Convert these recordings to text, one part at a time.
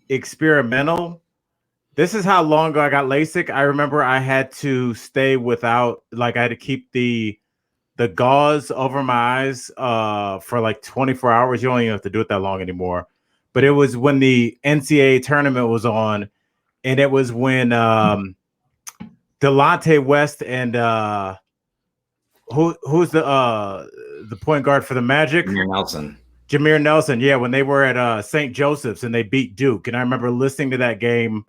experimental. This is how long ago I got LASIK. I remember I had to stay without, like, I had to keep the gauze over my eyes for like 24 hours. You don't even have to do it that long anymore. But it was when the NCAA tournament was on, and it was when Delonte West and who's the point guard for the Magic? Jameer Nelson. Yeah, when they were at St. Joseph's and they beat Duke. And I remember listening to that game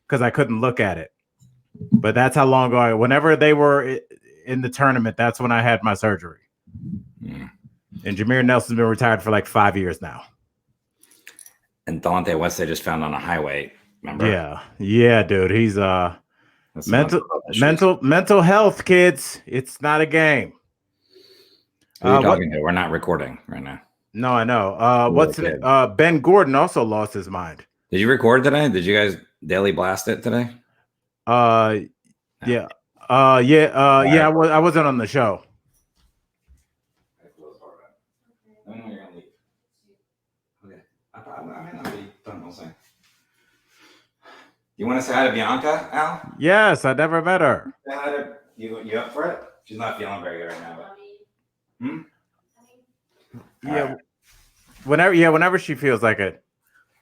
because I couldn't look at it. But that's how long ago. Whenever they were in the tournament, that's when I had my surgery. Yeah. And Jameer Nelson's been retired for like 5 years now. And Delonte West they just found on a highway. Remember? Yeah, dude. He's mental health, kids. It's not a game. Who are you talking to? We're not recording right now. No, I know. Ben Gordon also lost his mind. Did you record today? Did you guys daily blast it today? Yeah. I wasn't on the show. You want to say hi to Bianca, Al? Yes, I never met her. Say hi to you up for it? She's not feeling very good right now, but Yeah. Whenever she feels like it.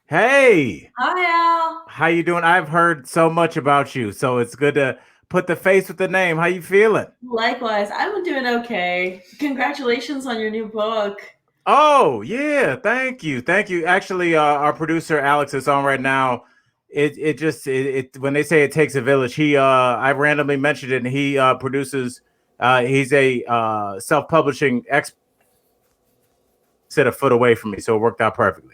Hey. Hi, Al. How you doing? I've heard so much about you, so it's good to put the face with the name. How you feeling? Likewise, I'm doing okay. Congratulations on your new book. Oh, yeah. Thank you. Actually, our producer Alex is on right now. It when they say it takes a village, I randomly mentioned it, and he produces. He's a self-publishing expert, sit a foot away from me, so it worked out perfectly.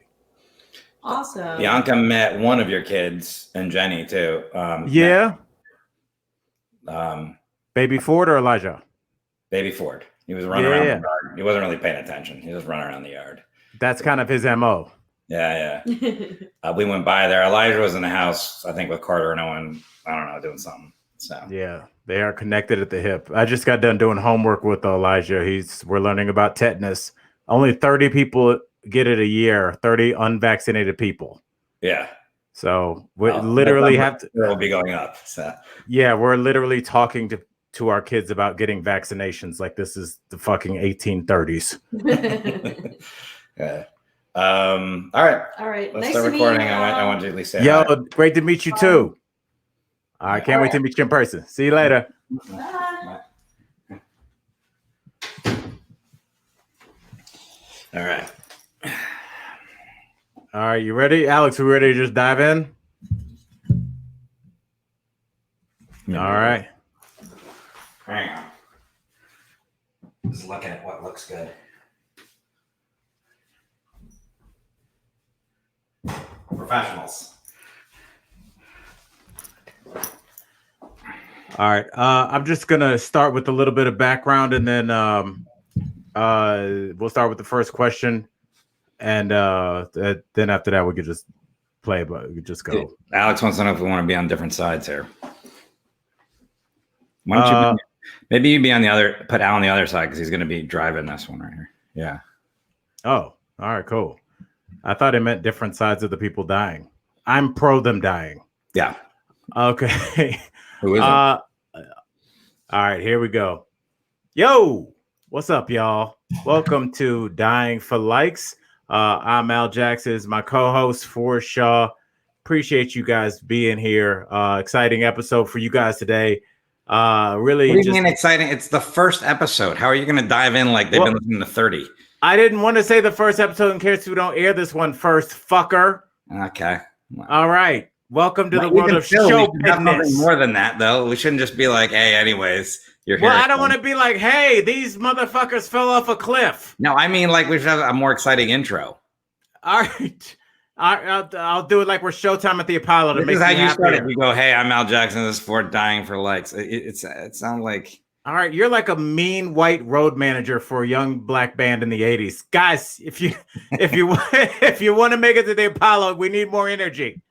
Awesome. Bianca met one of your kids and Jenny too. Baby Ford or Elijah? Baby Ford. He was running around the yard. He wasn't really paying attention. He was running around the yard. That's kind of his MO. Yeah. We went by there. Elijah was in the house, I think, with Carter and Owen. I don't know, doing something. So yeah, they are connected at the hip. I just got done doing homework with Elijah. We're learning about tetanus. Only 30 people get it a year. 30 unvaccinated people. Yeah. So we literally have to. It will be going up. So yeah, we're literally talking to our kids about getting vaccinations like this is the fucking 1830s. Yeah. All right. Let's start recording. I want you to at least say hi. Great to meet you too. I can't wait to meet you in person. See you later. Bye. All right. All right, you ready? Alex, we ready to just dive in? Yeah. All right. Hang on. Just looking at what looks good. Professionals. All right. I'm just gonna start with a little bit of background, and then we'll start with the first question, and then after that we could just play, but we could just go. Alex wants to know if we want to be on different sides here. Why don't you? Maybe you be on the other. Put Al on the other side because he's going to be driving this one right here. Yeah. Oh, all right, cool. I thought it meant different sides of the people dying. I'm pro them dying. Yeah. Okay. Who is it? All right, here we go. Yo, what's up, y'all? Welcome to Dying for Likes. I'm Al Jackson, my co-host Forrest Shaw. Appreciate you guys being here. Exciting episode for you guys today. Really, what do you mean exciting? It's the first episode. How are you going to dive in like they've been listening to 30? I didn't want to say the first episode in case we don't air this one first, fucker. Okay. All right. Welcome to the world of show business. More than that, though. We shouldn't just be like, hey, anyways, you're here. Well, I don't want to be like, hey, these motherfuckers fell off a cliff. No, I mean, like, we should have a more exciting intro. All right. I'll do it like we're Showtime at the Apollo. This is how you start it. You go, hey, I'm Al Jackson. This is for Dying for Likes. It sounds like... All right, you're like a mean white road manager for a young black band in the 80s. Guys, if you want to make it to the Apollo, we need more energy.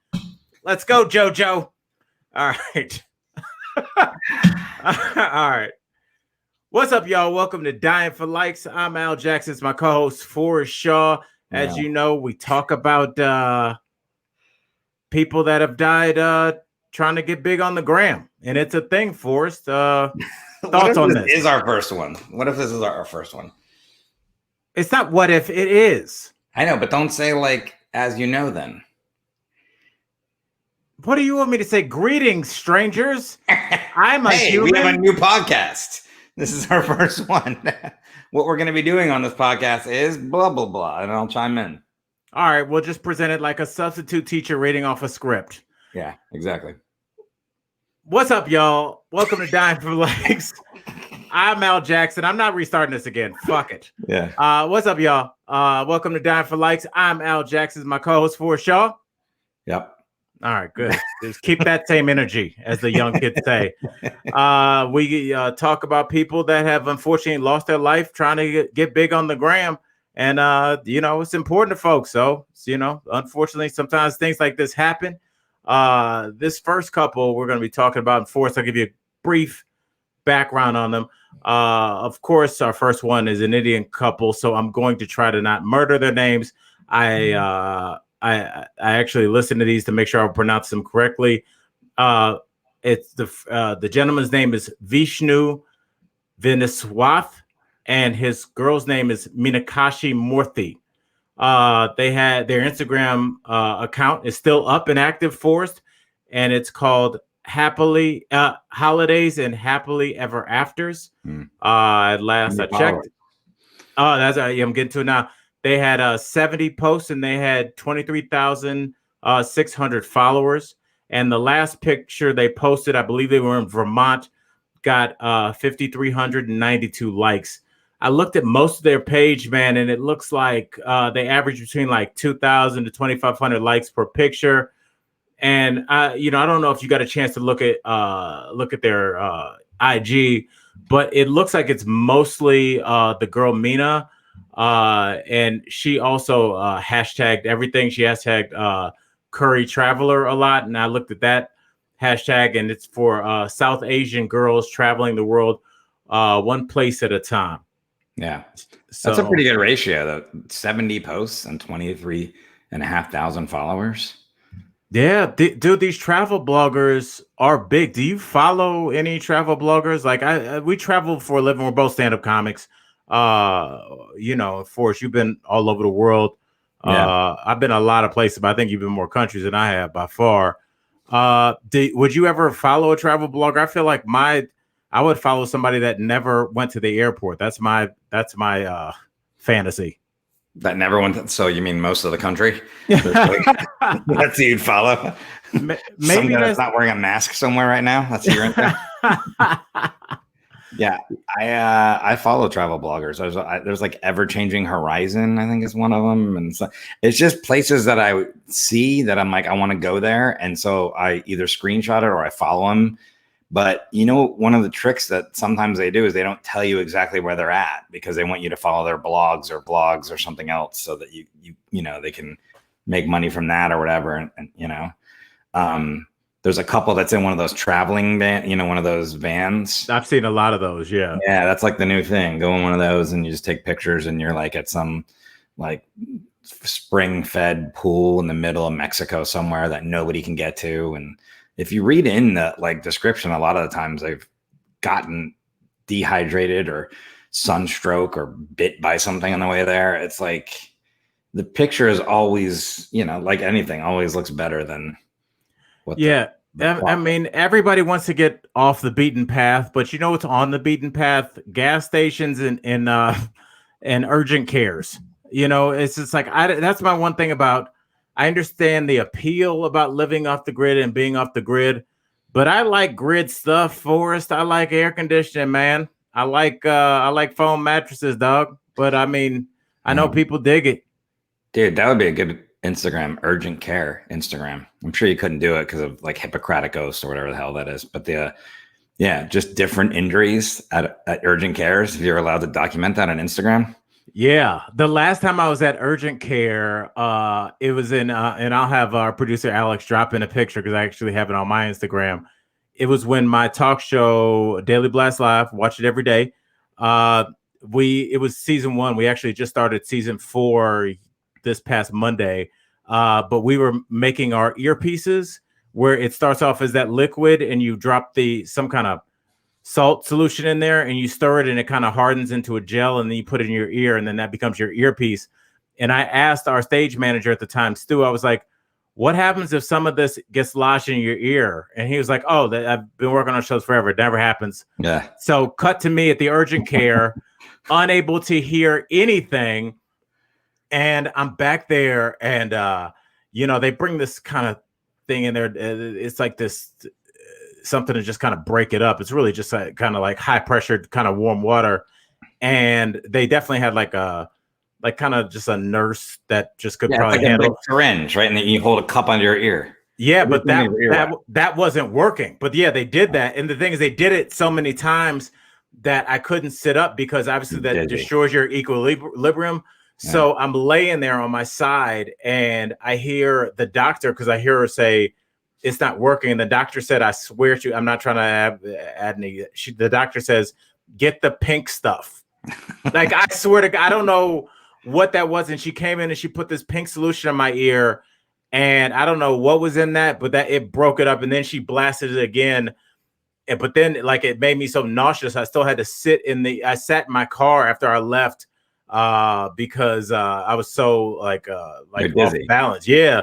Let's go, JoJo. All right. All right. What's up, y'all? Welcome to Dying for Likes. I'm Al Jackson. It's my co-host, Forrest Shaw. As you know, we talk about people that have died trying to get big on the gram, and it's a thing. Forrest, thoughts on this? Is our first one? What if this is our first one? It's not what if, it is. I know, but don't say like as you know. Then what do you want me to say? Greetings, strangers. I'm a human. We have a new podcast. This is our first one. What we're going to be doing on this podcast is blah blah blah, and I'll chime in. All right, we'll just present it like a substitute teacher reading off a script. Yeah, exactly. What's up, y'all? Welcome to Dying for Likes. I'm Al Jackson. I'm not restarting this again. Fuck it. Yeah. What's up, y'all? Welcome to Dying for Likes. I'm Al Jackson. My co-host Forrest Shaw. Yep. All right, good. Just keep that same energy, as the young kids say. We talk about people that have unfortunately lost their life trying to get big on the gram. And, it's important to folks. So, unfortunately, sometimes things like this happen. This first couple we're going to be talking about in Forrest, I'll give you a brief background on them. Of course, our first one is an Indian couple, so I'm going to try to not murder their names. I actually listened to these to make sure I pronounce them correctly. It's the gentleman's name is Vishnu Viniswath, and his girl's name is Meenakshi Murthy. They had their Instagram account is still up and active, Forrest, and it's called Happily Holidays and Happily Ever Afters. At last I checked. Oh, I'm getting to it now. They had 70 posts and they had 23,600 followers. And the last picture they posted, I believe they were in Vermont, got 5,392 likes. I looked at most of their page, man, and it looks like they average between like 2,000 to 2,500 likes per picture. And I don't know if you got a chance to look at their IG, but it looks like it's mostly the girl Meena, and she also hashtagged everything. She hashtagged Curry Traveler a lot, and I looked at that hashtag, and it's for South Asian girls traveling the world one place at a time. Yeah, that's a pretty good ratio, though. 70 posts and 23,500 followers. Yeah, dude, these travel bloggers are big. Do you follow any travel bloggers? Like we travel for a living. We're both stand-up comics. Forrest, you've been all over the world. Yeah. I've been a lot of places, but I think you've been more countries than I have by far. Would you ever follow a travel blogger? I feel like I would follow somebody that never went to the airport. That's my fantasy. That never went. So you mean most of the country? That's who you'd follow. Maybe some guy that's not wearing a mask somewhere right now. That's who you're into. Yeah, I follow travel bloggers. There's like Ever Changing Horizon, I think is one of them, and so it's just places that I see that I'm like I want to go there, and so I either screenshot it or I follow them. But one of the tricks that sometimes they do is they don't tell you exactly where they're at because they want you to follow their blogs or something else so that you they can make money from that or whatever. And there's a couple that's in one of those traveling one of those vans. I've seen a lot of those. Yeah. Yeah. That's like the new thing. Go in one of those and you just take pictures and you're like at some like spring fed pool in the middle of Mexico somewhere that nobody can get to. And if you read in the description, a lot of the times they've gotten dehydrated or sunstroke or bit by something on the way there. It's like the picture is always, like anything, always looks better than what. Yeah. I mean, everybody wants to get off the beaten path, but what's on the beaten path? Gas stations and urgent cares. It's just like that's my one thing about. I understand the appeal about living off the grid and being off the grid, but I like grid stuff, Forrest. I like air conditioning, man. I like foam mattresses, dog. But I mean, I know people dig it. Dude, that would be a good Instagram, urgent care Instagram. I'm sure you couldn't do it because of like Hippocratic Oath or whatever the hell that is. But just different injuries at urgent cares. If you're allowed to document that on Instagram. Yeah, the last time I was at urgent care, it was in, and I'll have our producer Alex drop in a picture because I actually have it on my Instagram. It was when my talk show, Daily Blast Live, watch it every day. It was season 1. We actually just started season 4 this past Monday. but we were making our earpieces where it starts off as that liquid and you drop some kind of salt solution in there and you stir it and it kind of hardens into a gel and then you put it in your ear and then that becomes your earpiece. And I asked our stage manager at the time, Stu, I was like, what happens if some of this gets lodged in your ear? And he was like, oh, I've been working on shows forever. It never happens. Yeah. So cut to me at the urgent care, unable to hear anything. And I'm back there and, they bring this kind of thing in there. It's like this something to just kind of break it up. It's really just kind of like high pressured kind of warm water. And they definitely had like kind of just a nurse that just could probably like handle a syringe, right? And then you hold a cup under your ear. Yeah, but that wasn't working. But yeah, they did that. And the thing is, they did it so many times that I couldn't sit up because obviously that destroys your equilibrium. Yeah. So I'm laying there on my side and I hear the doctor, because I hear her say, it's not working. And the doctor said, I swear to you, I'm not trying to add any. The doctor says, get the pink stuff. Like, I swear to God, I don't know what that was. And she came in and she put this pink solution in my ear. And I don't know what was in that, but that it broke it up. And then she blasted it again. But then like it made me so nauseous. I still had to I sat in my car after I left because I was so like off balance. Yeah.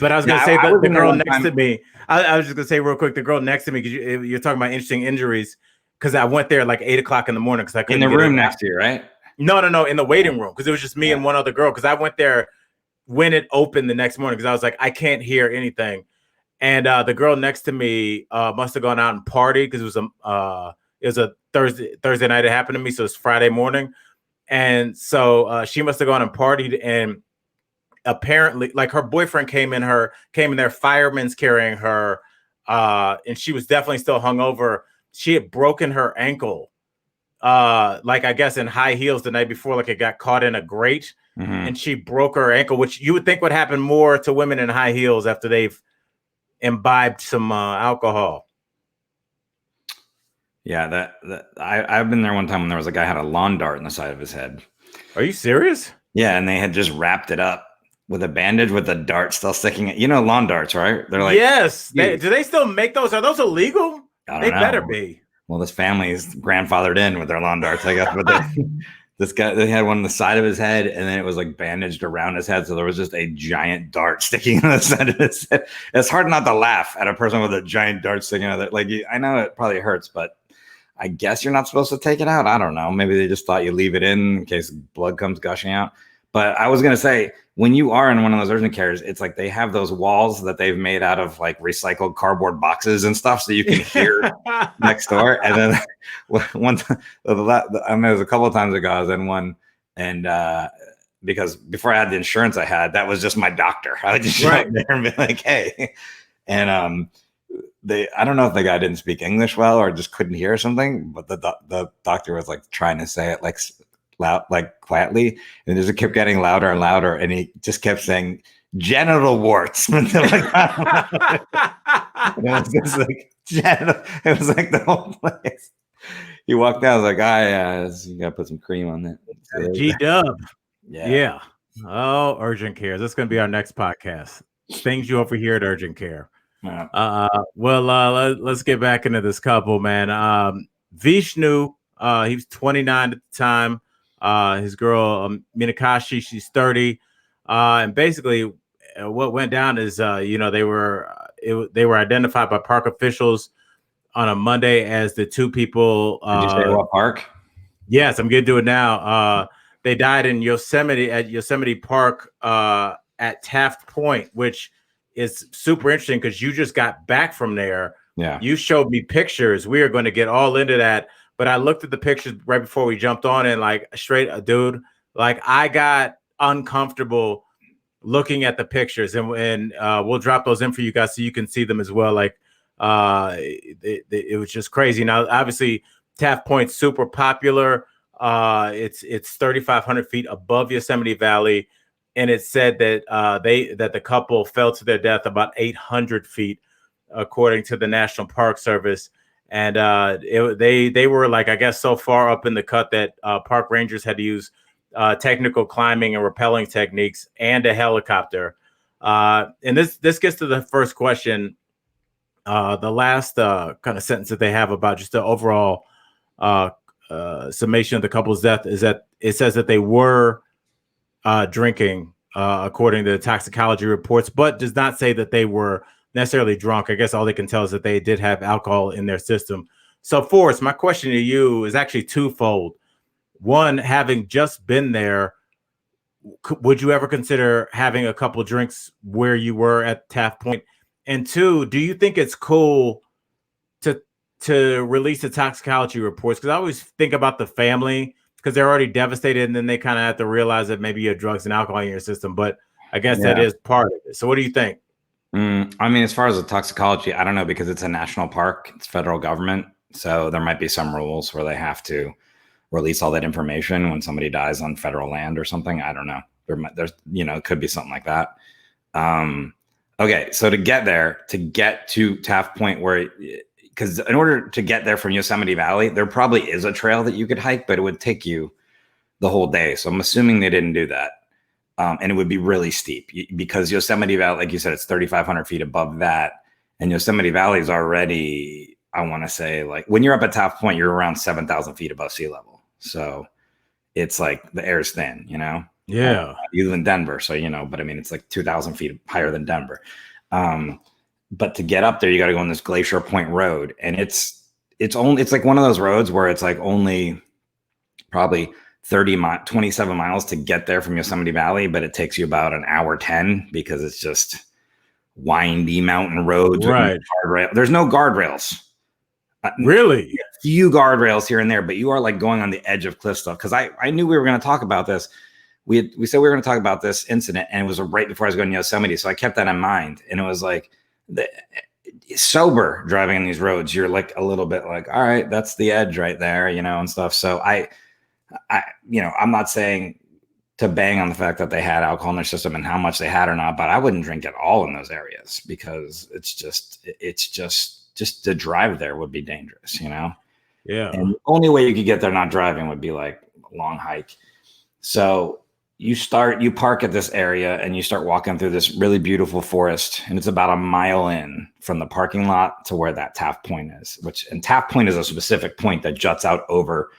But I was going to say the girl next to me, I was just going to say real quick, the girl next to me, because you're talking about interesting injuries, because I went there like 8 o'clock in the morning because I couldn't in the room next to you, right? No, in the waiting room, because it was just me and one other girl, because I went there when it opened the next morning because I was like, I can't hear anything. And the girl next to me must have gone out and partied because it was a Thursday night it happened to me. So it's Friday morning. And so she must have gone and partied, and apparently like her boyfriend came in there, firemen's carrying her, and she was definitely still hungover. She had broken her ankle, like I guess in high heels the night before, like it got caught in a grate, and she broke her ankle, which you would think would happen more to women in high heels after they've imbibed some alcohol. Yeah, I've been there one time when there was a guy had a lawn dart in the side of his head. Are you serious? Yeah, and they had just wrapped it up with a bandage with the dart still sticking. You know, lawn darts, right? They're like, yes. Do they still make those? Are those illegal? They better be. Well, this family is grandfathered in with their lawn darts, I guess. But this guy, they had one on the side of his head, and then it was like bandaged around his head, so there was just a giant dart sticking on the side of his head. It's hard not to laugh at a person with a giant dart sticking out of it. Like, I know it probably hurts, but I guess you're not supposed to take it out. I don't know. Maybe they just thought you leave it in case blood comes gushing out. But I was going to say, when you are in one of those urgent cares, it's like they have those walls that they've made out of like recycled cardboard boxes and stuff, so you can hear next door. And then there's a couple of times ago I was in one, and because before I had the insurance I had, that was just my doctor. I would just show up there and be like, hey. And I don't know if the guy didn't speak English well or just couldn't hear something, but the doctor was like trying to say it like loud, like quietly, and it just kept getting louder and louder, and he just kept saying genital warts. It was just like it was like the whole place. He walked out, I was like, you gotta put some cream on that. G-dub. Yeah. Oh, urgent care. That's gonna be our next podcast. Things you overhear at urgent care. Let's get back into this couple, man. Vishnu, he was 29 at the time. His girl Minakashi, she's 30, and basically what went down is they were identified by park officials on a Monday as the two people. Did you say what park? Yes, I'm gonna do it now. They died in Yosemite Park at Taft Point, which is super interesting because you just got back from there. Yeah, you showed me pictures. We are going to get all into that. But I looked at the pictures right before we jumped on, and like dude, like I got uncomfortable looking at the pictures, and we'll drop those in for you guys so you can see them as well. Like it was just crazy. Now, obviously, Taft Point's super popular. It's 3,500 feet above Yosemite Valley, and it said that that the couple fell to their death about 800 feet, according to the National Park Service. And they were like, I guess, so far up in the cut that park rangers had to use technical climbing and rappelling techniques and a helicopter And this gets to the first question. The last kind of sentence that they have about just the overall uh, summation of the couple's death is that it says that they were drinking according to the toxicology reports, but does not say that they were necessarily drunk. I guess all they can tell is that they did have alcohol in their system. So, Forrest, my question to you is actually twofold. One, having just been there, would you ever consider having a couple drinks where you were at Taft Point? And two, do you think it's cool to release the toxicology reports? Because I always think about the family because they're already devastated, and then they kind of have to realize that maybe you have drugs and alcohol in your system. But I guess that is part of it. So what do you think? I mean, as far as the toxicology, I don't know, because it's a national park, it's federal government. So there might be some rules where they have to release all that information when somebody dies on federal land or something. I don't know. There's, it could be something like that. Okay. So to get to Taft Point, because in order to get there from Yosemite Valley, there probably is a trail that you could hike, but it would take you the whole day. So I'm assuming they didn't do that. And it would be really steep because Yosemite Valley, like you said, it's 3,500 feet above that. And Yosemite Valley is already, I want to say, like when you're up at Taft Point, you're around 7,000 feet above sea level. So it's like the air's thin, Yeah. You live in Denver. So, but I mean, it's like 2,000 feet higher than Denver. But to get up there, you got to go on this Glacier Point Road. And it's like one of those roads where it's like only probably 27 miles to get there from Yosemite Valley, but it takes you about an hour 10 because it's just windy mountain roads. Right. There's no guardrails. Really? A few guardrails here and there, but you are like going on the edge of cliff stuff. Because I knew we were going to talk about this. We said we were going to talk about this incident, and it was right before I was going to Yosemite. So I kept that in mind. And it was like, sober driving on these roads, you're like a little bit like, all right, that's the edge right there, and stuff. So I'm not saying to bang on the fact that they had alcohol in their system and how much they had or not, but I wouldn't drink at all in those areas because it's just to drive there would be dangerous, Yeah. And the only way you could get there not driving would be like a long hike. So you park at this area and you start walking through this really beautiful forest, and it's about a mile in from the parking lot to where that Taft Point is, and Taft Point is a specific point that juts out over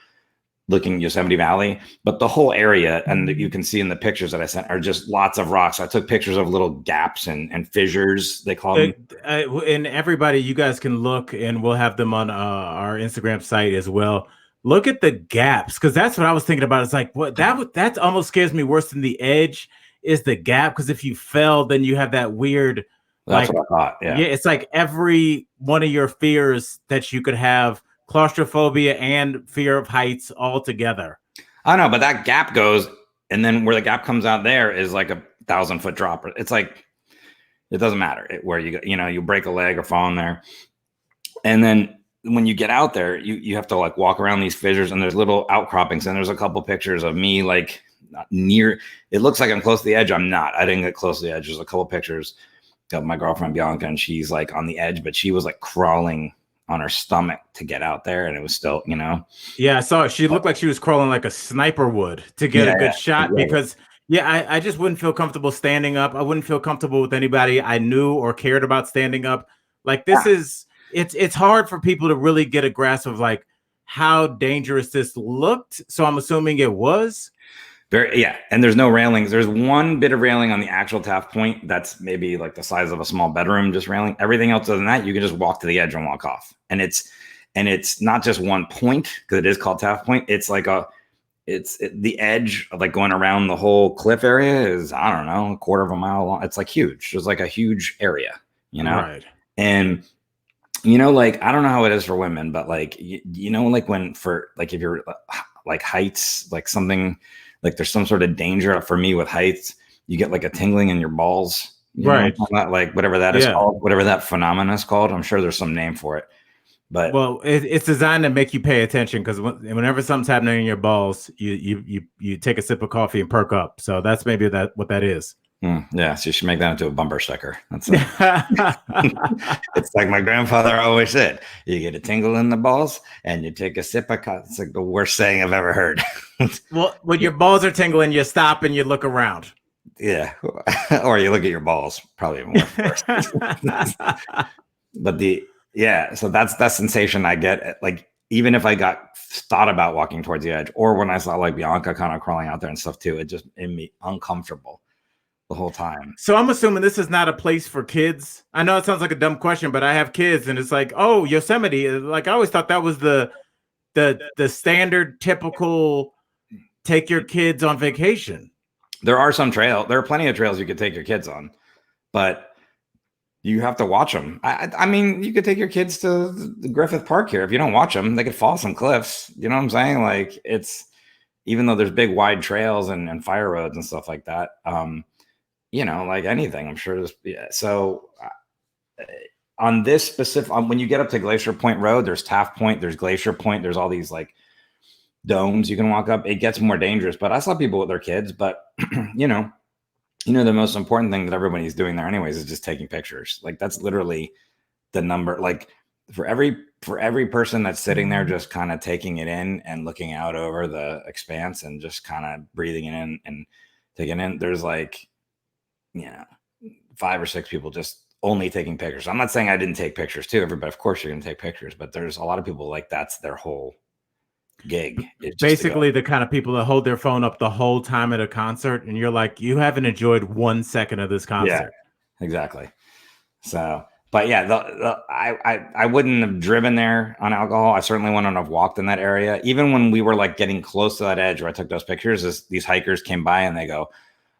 looking Yosemite Valley, but the whole area, and you can see in the pictures that I sent, are just lots of rocks. I took pictures of little gaps and fissures, they call them. And everybody, you guys can look, and we'll have them on our Instagram site as well. Look at the gaps, because that's what I was thinking about. It's like, what that almost scares me worse than the edge is the gap, because if you fell, then you have that weird. That's what I thought. Yeah, it's like every one of your fears that you could have. Claustrophobia and fear of heights all together. I know, but that gap goes, and then where the gap comes out there is like 1,000-foot drop. It's like, it doesn't matter where you go, you break a leg or fall in there. And then when you get out there, you have to like walk around these fissures, and there's little outcroppings, and there's a couple pictures of me like near, it looks like I'm close to the edge. I'm not. I didn't get close to the edge. There's a couple pictures of my girlfriend Bianca, and she's like on the edge, but she was like crawling on her stomach to get out there, and it was still, Yeah, I saw it. She looked like she was crawling like a sniper would to get a good shot, because I just wouldn't feel comfortable standing up. I wouldn't feel comfortable with anybody I knew or cared about standing up. Like this is it's hard for people to really get a grasp of like how dangerous this looked. So I'm assuming it was. And there's no railings. There's one bit of railing on the actual Taft Point that's maybe like the size of a small bedroom, just railing. Everything else other than that, you can just walk to the edge and walk off. And it's not just one point, because it is called Taft Point. It's like the edge of like going around the whole cliff area is, I don't know, a quarter of a mile long. It's like huge. It's like a huge area, Right. And like, I don't know how it is for women, but like, like when if you're like heights, like something, like there's some sort of danger. For me with heights, you get like a tingling in your balls, right? Like whatever that is called, whatever that phenomenon is called. I'm sure there's some name for it. But it's designed to make you pay attention, because whenever something's happening in your balls, you take a sip of coffee and perk up. So that's maybe what that is. Yeah, so you should make that into a bumper sticker. That's it's like my grandfather always said: you get a tingle in the balls and you take a sip of coffee. It's like the worst saying I've ever heard. Well, when your balls are tingling, you stop and you look around. Yeah, or you look at your balls, probably more first. But so that's that sensation I get. Like even if I got thought about walking towards the edge, or when I saw like Bianca kind of crawling out there and stuff too, it just made me uncomfortable the whole time. So I'm assuming this is not a place for kids. I know it sounds like a dumb question, but I have kids, and it's like, oh, Yosemite. Like I always thought that was the standard, typical take your kids on vacation. There are plenty of trails you could take your kids on, but you have to watch them. I mean, you could take your kids to the Griffith Park here. If you don't watch them, they could fall some cliffs. You know what I'm saying? Like it's, even though there's big wide trails and fire roads and stuff like that, you know, like anything, I'm sure there's, yeah. So on this specific, when you get up to Glacier Point Road, there's Taft Point, there's Glacier Point, there's all these like domes you can walk up. It gets more dangerous, but I saw people with their kids, but you know, the most important thing that everybody's doing there anyways is just taking pictures. Like that's literally the number, like for every person that's sitting there, just kind of taking it in and looking out over the expanse and just kind of breathing it in and taking it in. There's like, you know, 5 or 6 people just only taking pictures. I'm not saying I didn't take pictures too. Everybody, of course you're going to take pictures, but there's a lot of people like that's their whole gig. Basically the kind of people that hold their phone up the whole time at a concert, and you're like, you haven't enjoyed 1 second of this concert. Yeah, exactly. So, but yeah, I wouldn't have driven there on alcohol. I certainly wouldn't have walked in that area. Even when we were like getting close to that edge where I took those pictures, these hikers came by and they go,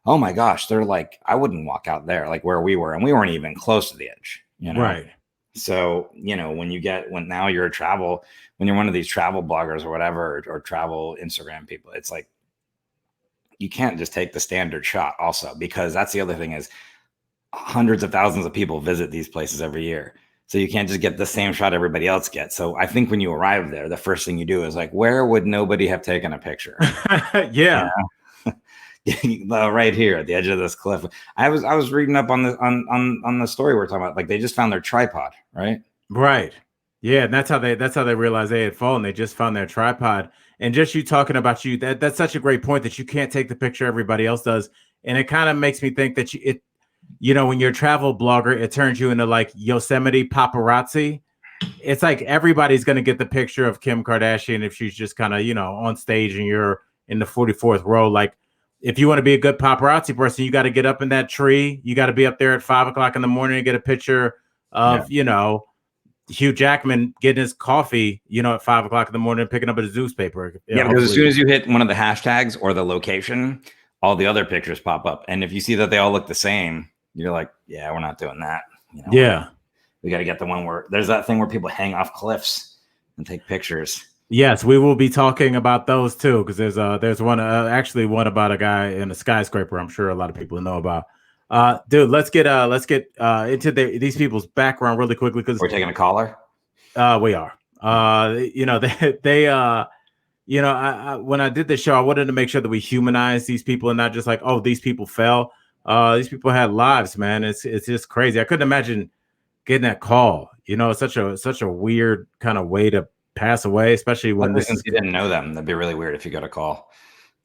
oh my gosh, they're like, I wouldn't walk out there, like where we were, and we weren't even close to the edge, you know? Right. So, you know, when now you're when you're one of these travel bloggers or whatever, or travel Instagram people, it's like, you can't just take the standard shot also, because that's the other thing is hundreds of thousands of people visit these places every year. So you can't just get the same shot everybody else gets. So I think when you arrive there, the first thing you do is like, where would nobody have taken a picture? Yeah. Right here at the edge of this cliff. I was reading up on the story we're talking about. Like they just found their tripod, right? Right. Yeah, and that's how they realized they had fallen. They just found their tripod. And just you talking about that's such a great point that you can't take the picture everybody else does. And it kind of makes me think that you know, when you're a travel blogger, it turns you into like Yosemite paparazzi. It's like everybody's going to get the picture of Kim Kardashian if she's just kind of, you know, on stage and you're in the 44th row. Like if you want to be a good paparazzi person, you got to get up in that tree. You got to be up there at 5 o'clock in the morning and get a picture of, you know, Hugh Jackman getting his coffee, you know, at 5 o'clock in the morning, picking up his newspaper. Yeah, because as soon as you hit one of the hashtags or the location, all the other pictures pop up. And if you see that they all look the same, you're like, yeah, we're not doing that. You know, yeah. We got to get the one where there's that thing where people hang off cliffs and take pictures. Yes, we will be talking about those too, because there's one actually one about a guy in a skyscraper. I'm sure a lot of people know about. Dude, let's get into these people's background really quickly, because we're taking a caller. We are. You know, they you know, I when I did this show, I wanted to make sure that we humanize these people and not just like, oh, these people fell. These people had lives, man. It's just crazy. I couldn't imagine getting that call. You know, it's such a weird kind of way to pass away, especially when since you didn't know them. That'd be really weird if you got a call.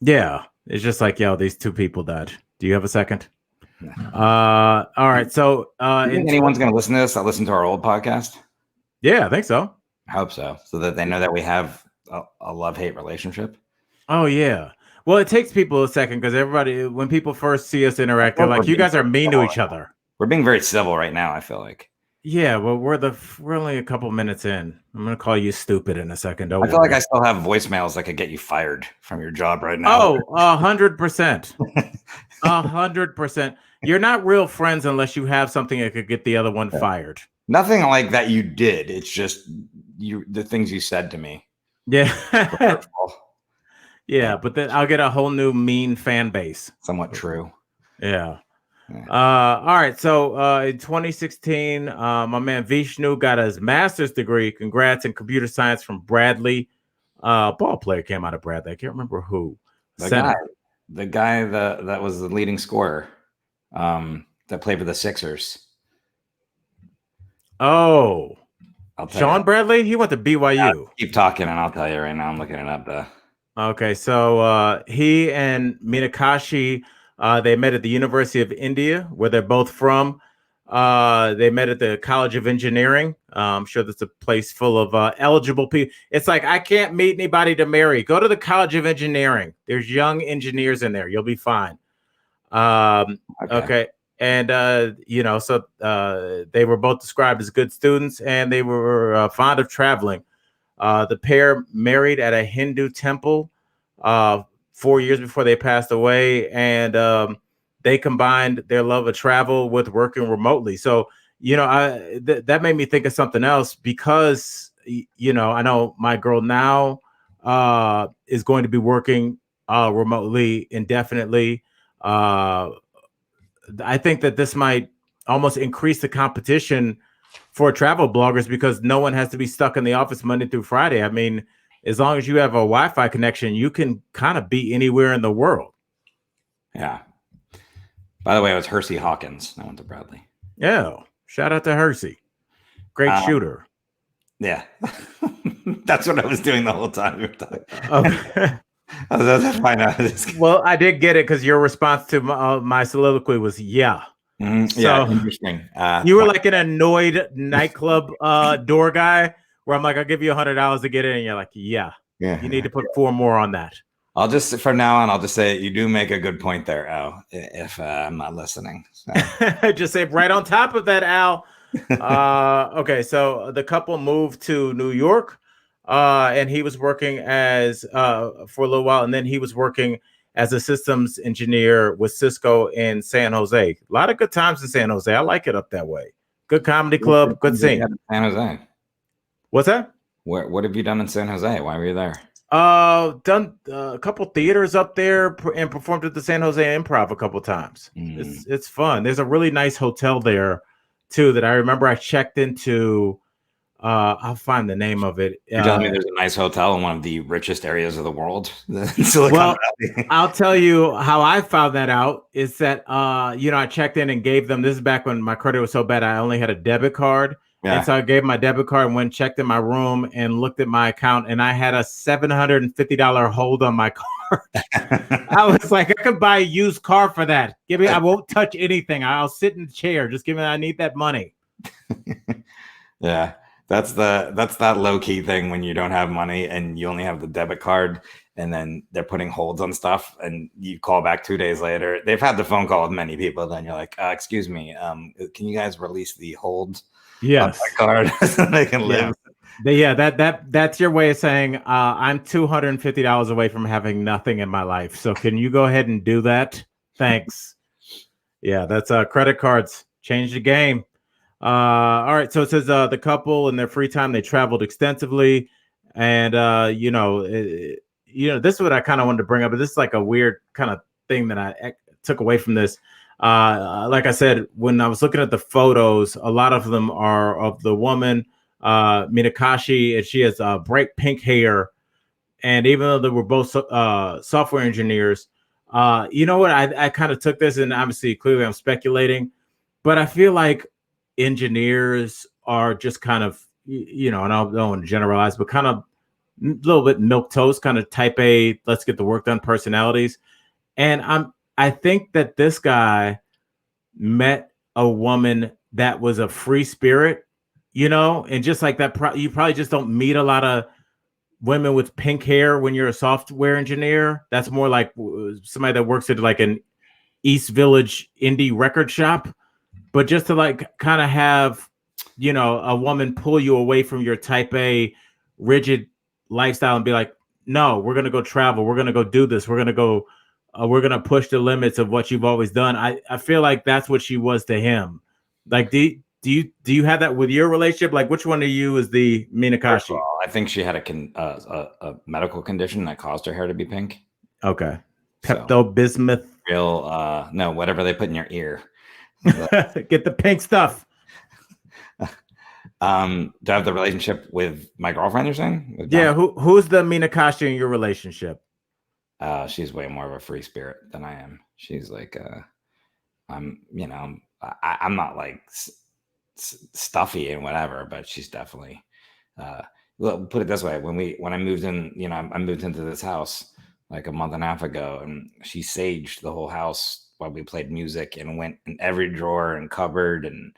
Yeah, it's just like, yo, these 2 people died. Do you have a second? All right. So you think anyone's gonna listen to this? I'll listen to our old podcast. Yeah, I think so. I hope so that they know that we have a love-hate relationship. Oh yeah. Well, it takes people a second, because everybody, when people first see us interact, they're like, you guys are mean to each other. We're being very civil right now, I feel like. Yeah, well, we're only a couple minutes in. I'm gonna call you stupid in a second. I feel like I still have voicemails that could get you fired from your job right now. Oh, 100%. 100%. You're not real friends unless you have something that could get the other one fired. Nothing like that you did. It's just the things you said to me. Yeah. Yeah, but then I'll get a whole new mean fan base. Somewhat true. Yeah. All right. So in 2016, my man Vishnu got his master's degree. Congrats, in computer science from Bradley. Ball player came out of Bradley. I can't remember who. The guy that was the leading scorer, that played for the Sixers. Oh, Sean Bradley. He went to BYU. Keep talking, and I'll tell you right now. I'm looking it up. Okay, so he and Minakashi They met at the University of India, where they're both from. They met at the College of Engineering. I'm sure that's a place full of eligible people. It's like, I can't meet anybody to marry. Go to the College of Engineering. There's young engineers in there. You'll be fine. Okay. And, so they were both described as good students, and they were fond of traveling. The pair married at a Hindu temple 4 years before they passed away, and they combined their love of travel with working remotely. So, that made me think of something else, because, I know my girl now is going to be working remotely indefinitely. I think that this might almost increase the competition for travel bloggers, because no one has to be stuck in the office Monday through Friday. I mean, as long as you have a Wi-Fi connection, you can kind of be anywhere in the world. Yeah. By the way, it was Hersey Hawkins. I went to Bradley. Yeah. Shout out to Hersey. Great shooter. Yeah. That's what I was doing the whole time you were talking. Okay. I was find out. Well, I did get it, because your response to my soliloquy was, yeah. So, yeah, interesting. You were like an annoyed nightclub door guy, where I'm like, I'll give you $100 to get in, and you're like, yeah, you need to put 4 more on that. I'll just, from now on, I'll just say you do make a good point there, Al, if I'm not listening. So. Just say right on top of that, Al. Okay, so the couple moved to New York, and he was working as for a little while, and then he was working as a systems engineer with Cisco in San Jose. A lot of good times in San Jose. I like it up that way. Good comedy club, good scene. San Jose. What's that? What have you done in San Jose? Why were you there? Done a couple theaters up there and performed at the San Jose Improv a couple times. It's fun. There's a really nice hotel there too that I remember I checked into. I'll find the name of it. You're telling me there's a nice hotel in one of the richest areas of the world? Well, I'll tell you how I found that out is that, I checked in and gave them, this is back when my credit was so bad, I only had a debit card. Yeah. And so I gave my debit card and went, checked in my room and looked at my account, and I had a $750 hold on my card. I was like, I could buy a used car for that. Give me, I won't touch anything. I'll sit in the chair. Just give me, I need that money. Yeah. That's that low key thing when you don't have money and you only have the debit card, and then they're putting holds on stuff, and you call back 2 days later. They've had the phone call with many people. Then you're like, excuse me, can you guys release the hold? Yes, on my card so they can live. Yeah, that's your way of saying I'm $250 away from having nothing in my life. So can you go ahead and do that? Thanks. Yeah, that's credit cards change the game. All right, so it says the couple in their free time they traveled extensively, and this is what I kind of wanted to bring up, but this is like a weird kind of thing that I took away from this. Like I said, when I was looking at the photos, a lot of them are of the woman, Minakashi, and she has bright pink hair, and even though they were both software engineers, you know what? I kind of took this, and obviously, clearly, I'm speculating, but I feel like engineers are just kind of, and I don't want to generalize, but kind of a little bit milquetoast, kind of type A, let's get the work done personalities. And I think that this guy met a woman that was a free spirit, and just like that, you probably just don't meet a lot of women with pink hair when you're a software engineer. That's more like somebody that works at like an East Village indie record shop. But just to like kind of have, a woman pull you away from your type A rigid lifestyle and be like, no, we're going to go travel. We're going to go do this. We're going to go, we're going to push the limits of what you've always done. I feel like that's what she was to him. Like, do you have that with your relationship? Like, which one of you is the Minakashi? All, I think she had a medical condition that caused her hair to be pink. Okay. Pepto-Bismuth. No, whatever they put in your ear. Get the pink stuff. Do I have the relationship with my girlfriend, you're saying? Yeah, who's the Minakashi in your relationship? She's way more of a free spirit than I am. She's like, I'm not like stuffy and whatever, but she's definitely, well, put it this way. When I moved in, I moved into this house like a month and a half ago, and she saged the whole house while we played music and went in every drawer and cupboard and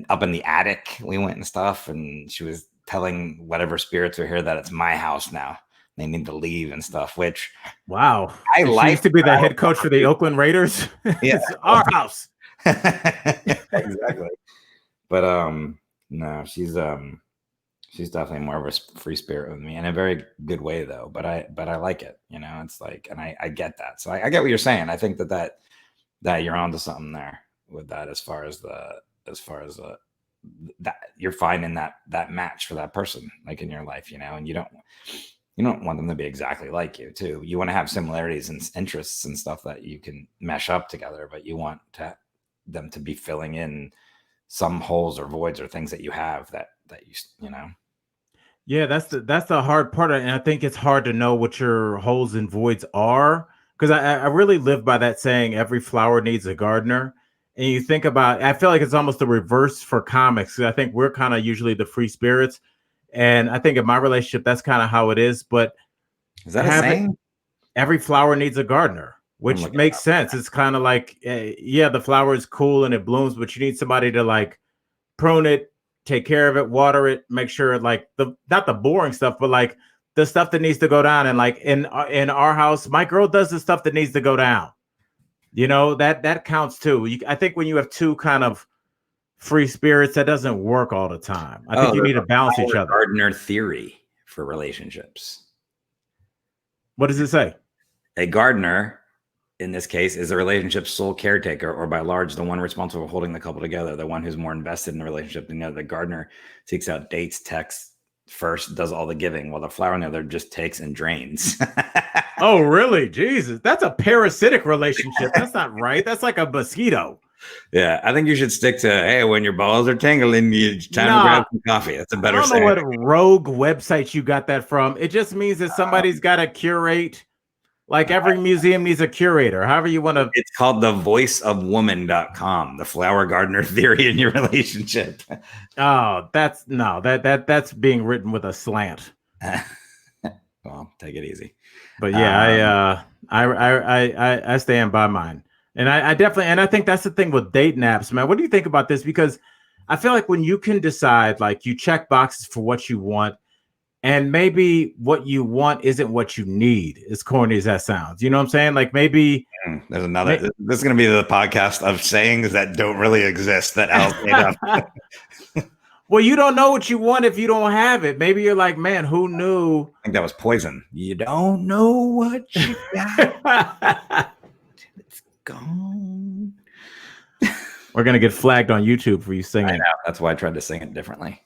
up in the attic we went and stuff. And she was telling whatever spirits are here that it's my house now. They need to leave and stuff, which Wow. I She like. used to be the head coach for the Oakland Raiders. Yeah. It's our house. Exactly. But no, she's definitely more of a free spirit with me in a very good way though. But I like it, you know. It's like, and I get that. So I get what you're saying. I think that you're onto something there with that, as far as that you're finding that match for that person, like in your life, you know. And you don't want them to be exactly like you too. You want to have similarities and interests and stuff that you can mesh up together, but you want them to be filling in some holes or voids or things that you have that you know. Yeah, that's the hard part, and I think it's hard to know what your holes and voids are, because I really live by that saying, every flower needs a gardener. And you think about, I feel like it's almost the reverse for comics. I think we're kind of usually the free spirits, and I think in my relationship that's kind of how it is. But is that a saying? Every flower needs a gardener, which makes sense. It's kind of like, yeah, the flower is cool and it blooms, but you need somebody to like prune it, take care of it, water it, make sure like not the boring stuff, but like the stuff that needs to go down. And like in our house, my girl does the stuff that needs to go down. You know, that counts too. I think when you have two kind of free spirits, that doesn't work all the time. I think you need to balance each other. Gardener theory for relationships. What does it say? A gardener, in this case, is a relationship's sole caretaker, or by large, the one responsible for holding the couple together, the one who's more invested in the relationship than the other. The gardener seeks out dates, texts first, does all the giving, while the flower on the other just takes and drains. Oh, really? Jesus. That's a parasitic relationship. That's not right. That's like a mosquito. Yeah, I think you should stick to, hey, when your balls are tingling, it's time to grab some coffee. That's a better I don't know what rogue website you got that from. It just means that somebody's got to curate. Like every museum needs a curator. However you want to. It's called the voiceofwoman.com, the flower gardener theory in your relationship. Oh, that's being written with a slant. Well, take it easy. But yeah, I stand by mine. And I definitely, and I think that's the thing with dating apps, man. What do you think about this? Because I feel like when you can decide, like you check boxes for what you want, and maybe what you want isn't what you need, as corny as that sounds. You know what I'm saying? Like maybe there's another. This is going to be the podcast of sayings that don't really exist that Al made up. Well, you don't know what you want if you don't have it. Maybe you're like, man, who knew? I think that was Poison. You don't know what you got. It's gone. We're gonna get flagged on YouTube for you singing. I know. That's why I tried to sing it differently.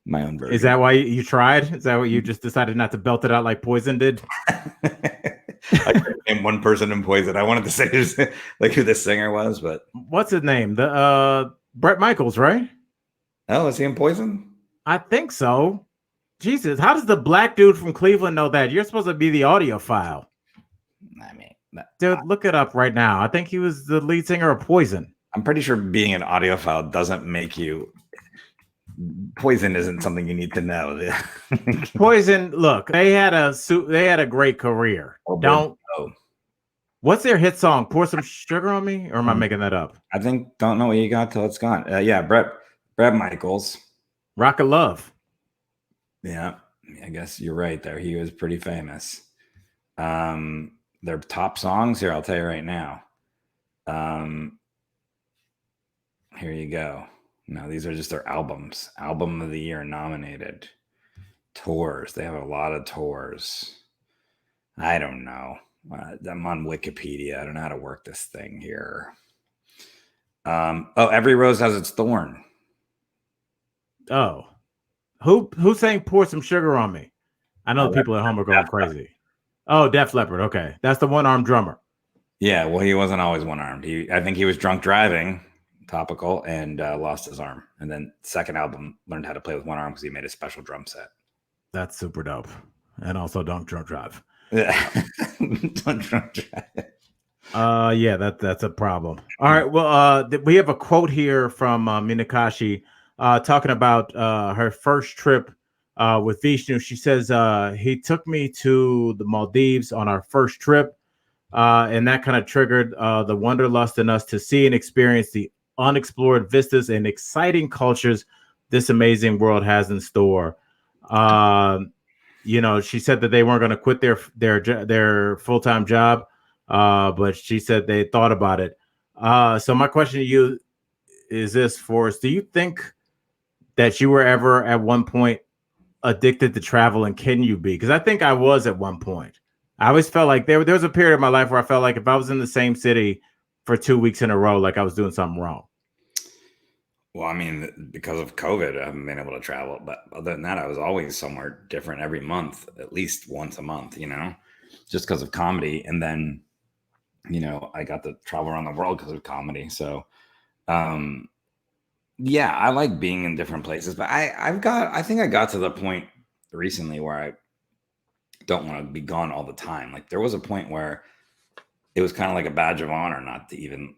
My own version. Is that why you tried? Is that what you just decided not to belt it out like Poison did? I couldn't name one person in Poison. I wanted to say like who the singer was, but what's his name? The Bret Michaels, right? Oh, is he in Poison? I think so. Jesus, how does the black dude from Cleveland know that? You're supposed to be the audiophile. I mean, dude, look it up right now. I think he was the lead singer of Poison. I'm pretty sure being an audiophile doesn't make you. Poison isn't something you need to know. Poison, look, they had a great career. What's their hit song? Pour Some Sugar on Me? Or am I making that up? I think Don't Know What You Got Till It's Gone. Yeah, Bret Michaels. Rock of Love. Yeah, I guess you're right there. He was pretty famous. Their top songs here, I'll tell you right now. Here you go. No, these are just their albums. Album of the Year nominated. Tours. They have a lot of tours. I don't know. I'm on Wikipedia. I don't know how to work this thing here. Every Rose Has Its Thorn. Oh. Who sang Pour Some Sugar on Me? I know people at home are going crazy. Oh, Def Leppard. Okay. That's the one-armed drummer. Yeah, well, he wasn't always one-armed. I think he was drunk driving, topical, and lost his arm. And then second album, learned how to play with one arm because he made a special drum set. That's super dope. And also don't drunk drive. Yeah. Don't drunk drive. Yeah, that's a problem. All right. Well, we have a quote here from Minakashi talking about her first trip with Vishnu. She says, he took me to the Maldives on our first trip. and that kind of triggered the wanderlust in us to see and experience the unexplored vistas and exciting cultures this amazing world has in store. Um, she said that they weren't going to quit their full-time job, but she said they thought about it. So my question to you is this, Forrest: do you think that you were ever at one point addicted to travel, and can you be? Because I think I was at one point. I always felt like there was a period of my life where I felt like if I was in the same city for 2 weeks in a row, like I was doing something wrong. Well, I mean, because of COVID, I haven't been able to travel. But other than that, I was always somewhere different every month, at least once a month, just because of comedy. And then, I got to travel around the world because of comedy. So, yeah, I like being in different places. But I think I got to the point recently where I don't want to be gone all the time. Like there was a point where it was kind of like a badge of honor not to even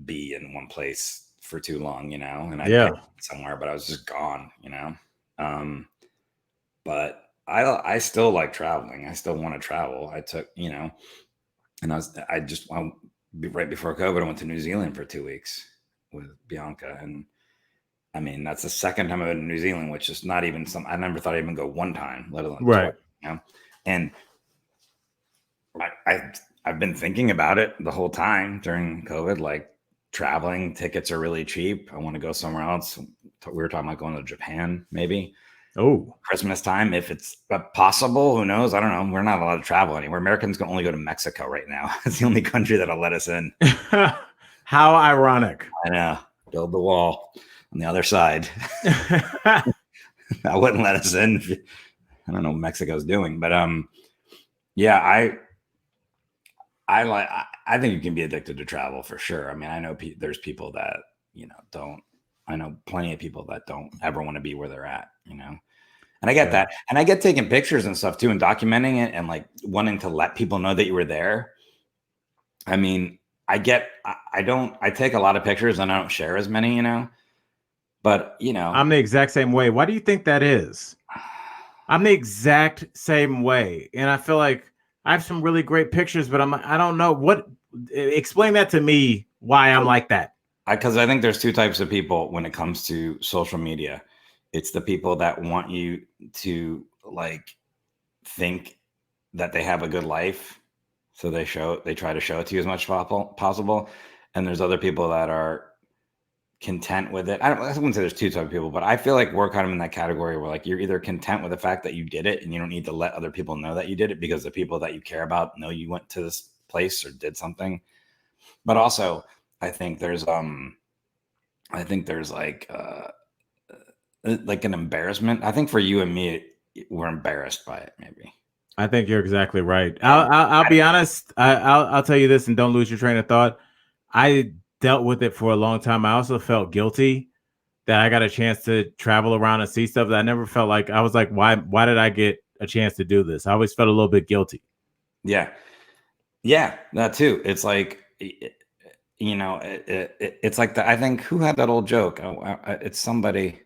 be in one place for too long, and I'd Yeah. get somewhere, but I was just gone, but I still like traveling. I still want to travel. I took, and I just right before COVID, I went to New Zealand for 2 weeks with Bianca. And I mean, that's the second time I've been to New Zealand, which is not even I never thought I'd even go one time, let alone Right. twice, and I've been thinking about it the whole time during COVID, like traveling tickets are really cheap. I want to go somewhere else. We were talking about going to Japan, maybe. Oh, Christmas time, if it's possible, who knows? I don't know. We're not allowed to travel anywhere. Americans can only go to Mexico right now. It's the only country that'll let us in. how ironic. I know. Build the wall on the other side. I wouldn't let us in. I don't know what Mexico's doing, but yeah, I think you can be addicted to travel for sure. I mean, I know there's people that, don't. I know plenty of people that don't ever want to be where they're at, and I get that. And I get taking pictures and stuff too, and documenting it and like wanting to let people know that you were there. I mean, I take a lot of pictures and I don't share as many, but I'm the exact same way. Why do you think that is? I'm the exact same way. And I feel like I have some really great pictures, but I don't know explain that to me, why I'm like that. Because I think there's two types of people when it comes to social media. It's the people that want you to like think that they have a good life. So they try to show it to you as much possible. And there's other people that are content with it. I wouldn't say there's two types of people, but I feel like we're kind of in that category where like you're either content with the fact that you did it and you don't need to let other people know that you did it because the people that you care about know you went to this place or did something. But also I think there's like an embarrassment. I think for you and me, we're embarrassed by it. Maybe. I think you're exactly right. I'll be honest. I'll tell you this, and don't lose your train of thought. I dealt with it for a long time. I also felt guilty that I got a chance to travel around and see stuff that I never felt like. I was like, why did I get a chance to do this? I always felt a little bit guilty. Yeah, that too. It's like, it's like I think who had that old joke? It's somebody.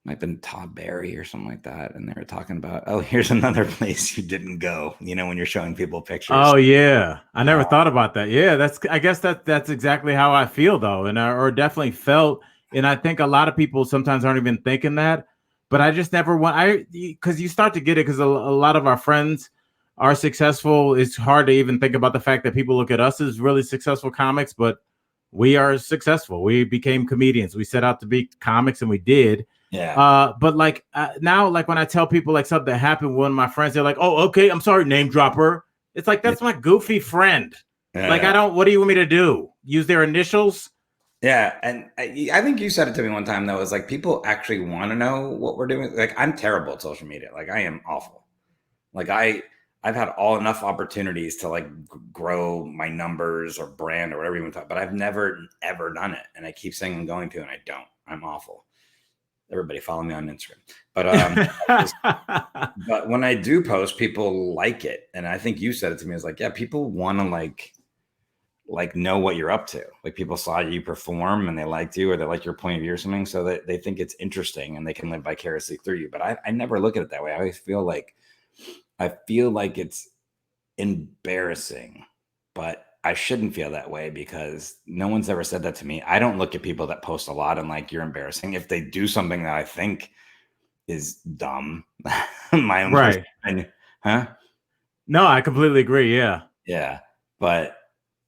Might have been Todd Barry or something like that. And they were talking about, oh, here's another place you didn't go, when you're showing people pictures. Oh yeah. I never thought about that. Yeah. I guess that's exactly how I feel though. And or definitely felt. And I think a lot of people sometimes aren't even thinking that, but I just never because you start to get it because a lot of our friends are successful. It's hard to even think about the fact that people look at us as really successful comics, but we are successful. We became comedians. We set out to be comics and we did. Yeah. But like now, like when I tell people like something that happened, one of my friends, they're like, "Oh, okay, I'm sorry, name dropper." It's like that's my goofy friend. Like I don't. What do you want me to do? Use their initials? Yeah, and I think you said it to me one time though. Is like people actually want to know what we're doing. Like I'm terrible at social media. Like I am awful. Like I've had enough opportunities to like grow my numbers or brand or whatever you want to talk, but I've never ever done it. And I keep saying I'm going to, and I don't. I'm awful. Everybody follow me on Instagram. But but when I do post, people like it. And I think you said it to me. It's like, yeah, people want to like know what you're up to. Like people saw you perform and they liked you or they like your point of view or something. So that they think it's interesting and they can live vicariously through you. But I never look at it that way. I always feel like it's embarrassing but I shouldn't feel that way because no one's ever said that to me. I don't look at people that post a lot and like, you're embarrassing. If they do something that I think is dumb, my own Right. opinion, huh? No, I completely agree. Yeah. Yeah. But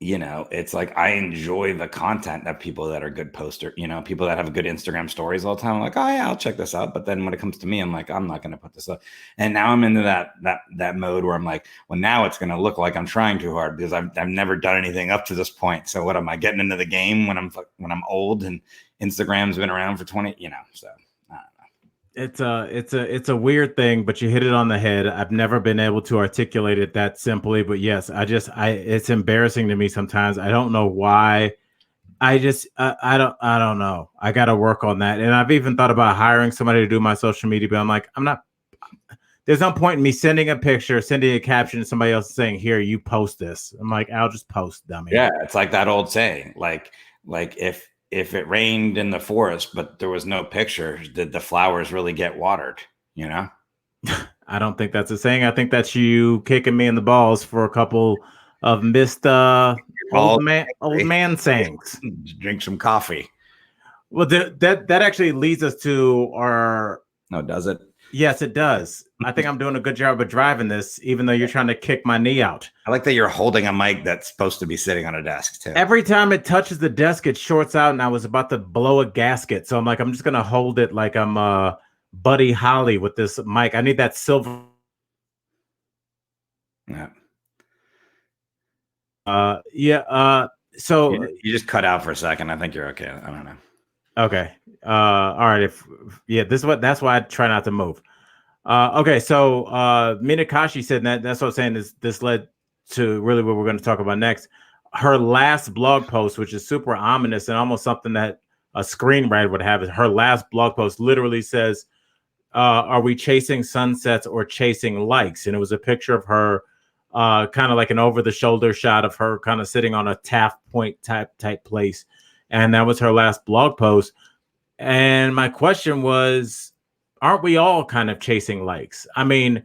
it's like I enjoy the content of people that are good poster, people that have good Instagram stories all the time. I'm like, oh yeah, I'll check this out. But then when it comes to me, I'm like, I'm not going to put this up. And now I'm into that mode where I'm like, well, now it's going to look like I'm trying too hard because I've never done anything up to this point. So what am I getting into the game when I'm old and Instagram's been around for 20, so. It's a weird thing, but you hit it on the head. I've never been able to articulate it that simply, but yes, it's embarrassing to me sometimes. I don't know why. I don't know. I got to work on that. And I've even thought about hiring somebody to do my social media, but I'm like, there's no point in me sending a picture, sending a caption to somebody else saying, here, you post this. I'm like, I'll just post, dummy. Yeah. It's like that old saying, like if it rained in the forest, but there was no picture, did the flowers really get watered? I don't think that's a saying. I think that's you kicking me in the balls for a couple of missed old man sayings. Drink some coffee. Well, that actually leads us to our. No, does it? Yes, it does. I think I'm doing a good job of driving this, even though you're trying to kick my knee out. I like that you're holding a mic that's supposed to be sitting on a desk too. Every time it touches the desk, it shorts out, and I was about to blow a gasket. So I'm like, I'm just gonna hold it like I'm Buddy Holly with this mic. I need that silver. Yeah. So you just cut out for a second. I think you're okay. I don't know. Okay. All right. That's why I try not to move. Okay. So Minakashi said that's what I'm saying. This led to really what we're going to talk about next. Her last blog post, which is super ominous and almost something that a screenwriter would have, is her last blog post literally says, are we chasing sunsets or chasing likes? And it was a picture of her, kind of like an over the shoulder shot of her kind of sitting on a Taft Point type place. And that was her last blog post. And my question was, aren't we all kind of chasing likes? I mean,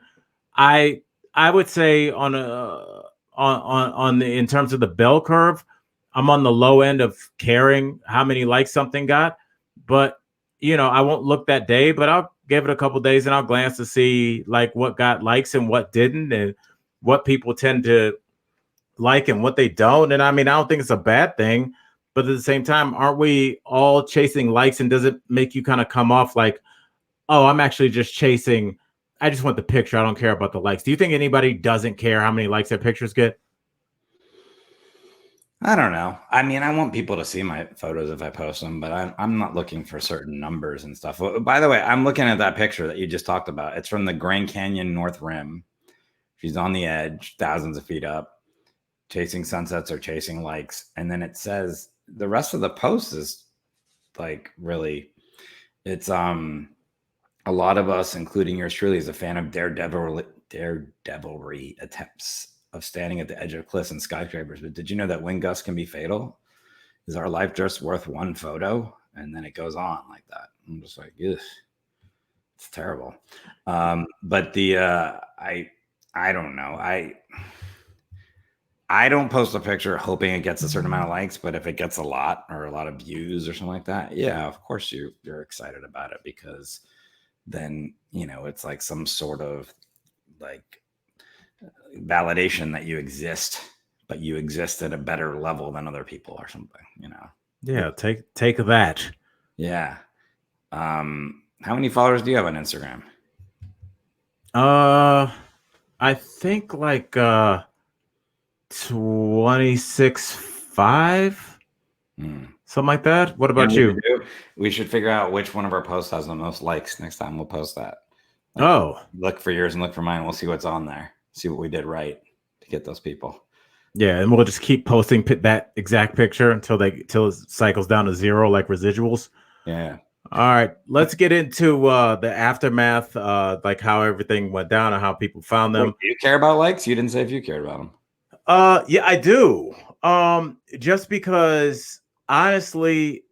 I would say on in terms of the bell curve, I'm on the low end of caring how many likes something got. But I won't look that day, but I'll give it a couple days and I'll glance to see like what got likes and what didn't, and what people tend to like and what they don't. And I mean, I don't think it's a bad thing. But at the same time, aren't we all chasing likes? And does it make you kind of come off like, oh, I'm actually just chasing, I just want the picture. I don't care about the likes. Do you think anybody doesn't care how many likes their pictures get? I don't know. I mean, I want people to see my photos if I post them, but I'm not looking for certain numbers and stuff. By the way, I'm looking at that picture that you just talked about. It's from the Grand Canyon North Rim. She's on the edge, thousands of feet up, chasing sunsets or chasing likes. And then it says, the rest of the post is like really, it's a lot of us, including yours truly, is a fan of daredevilry attempts of standing at the edge of cliffs and skyscrapers. But did you know that wind gusts can be fatal? Is our life just worth one photo? And then it goes on like that. I'm just like, ugh, it's terrible. But the I don't know. I don't post a picture hoping it gets a certain amount of likes, but if it gets a lot or a lot of views or something like that, yeah, of course you're excited about it, because then, it's like some sort of like validation that you exist, but you exist at a better level than other people or something, Yeah. Take that. Yeah. How many followers do you have on Instagram? I think like 26.5, something like that. What about you? We should figure out which one of our posts has the most likes. Next time we'll post that. Look for yours and look for mine. We'll see what's on there. See what we did right to get those people. Yeah, and we'll just keep posting that exact picture until it cycles down to zero, like residuals. Yeah. All right, let's get into the aftermath, like how everything went down and how people found them. Wait, do you care about likes? You didn't say if you cared about them. Yeah, I do. Just because honestly,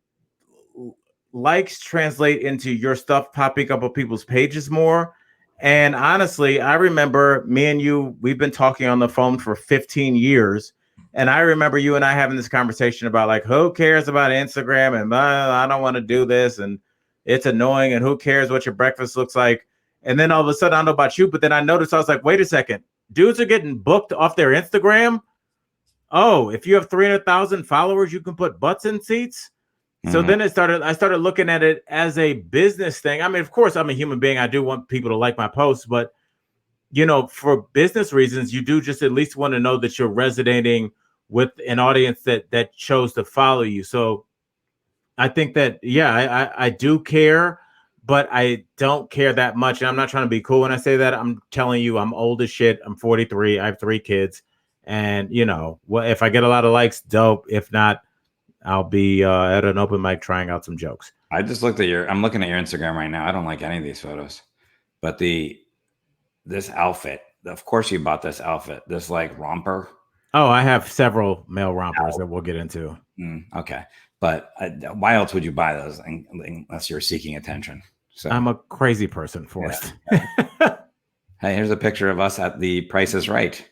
likes translate into your stuff popping up on people's pages more. And honestly, I remember me and you, we've been talking on the phone for 15 years. And I remember you and I having this conversation about like, who cares about Instagram and I don't want to do this and it's annoying and who cares what your breakfast looks like. And then all of a sudden, I don't know about you, but then I noticed I was like, wait a second, dudes are getting booked off their Instagram. Oh, if you have 300,000 followers, you can put butts in seats. So then I started looking at it as a business thing. I mean, of course, I'm a human being. I do want people to like my posts, but you know, for business reasons, you do just at least want to know that you're resonating with an audience that chose to follow you. So I think that, yeah, I do care, but I don't care that much. And I'm not trying to be cool when I say that. I'm telling you, I'm old as shit. I'm 43. I have 3 kids. And, you know, well, if I get a lot of likes, dope. If not, I'll be at an open mic trying out some jokes. I just looked at I'm looking at your Instagram right now. I don't like any of these photos, but this outfit, of course you bought this outfit, this like romper. Oh, I have several male rompers that we'll get into. Okay. But why else would you buy those unless you're seeking attention? So I'm a crazy person, Forrest. Yeah. Hey, here's a picture of us at the Price is Right.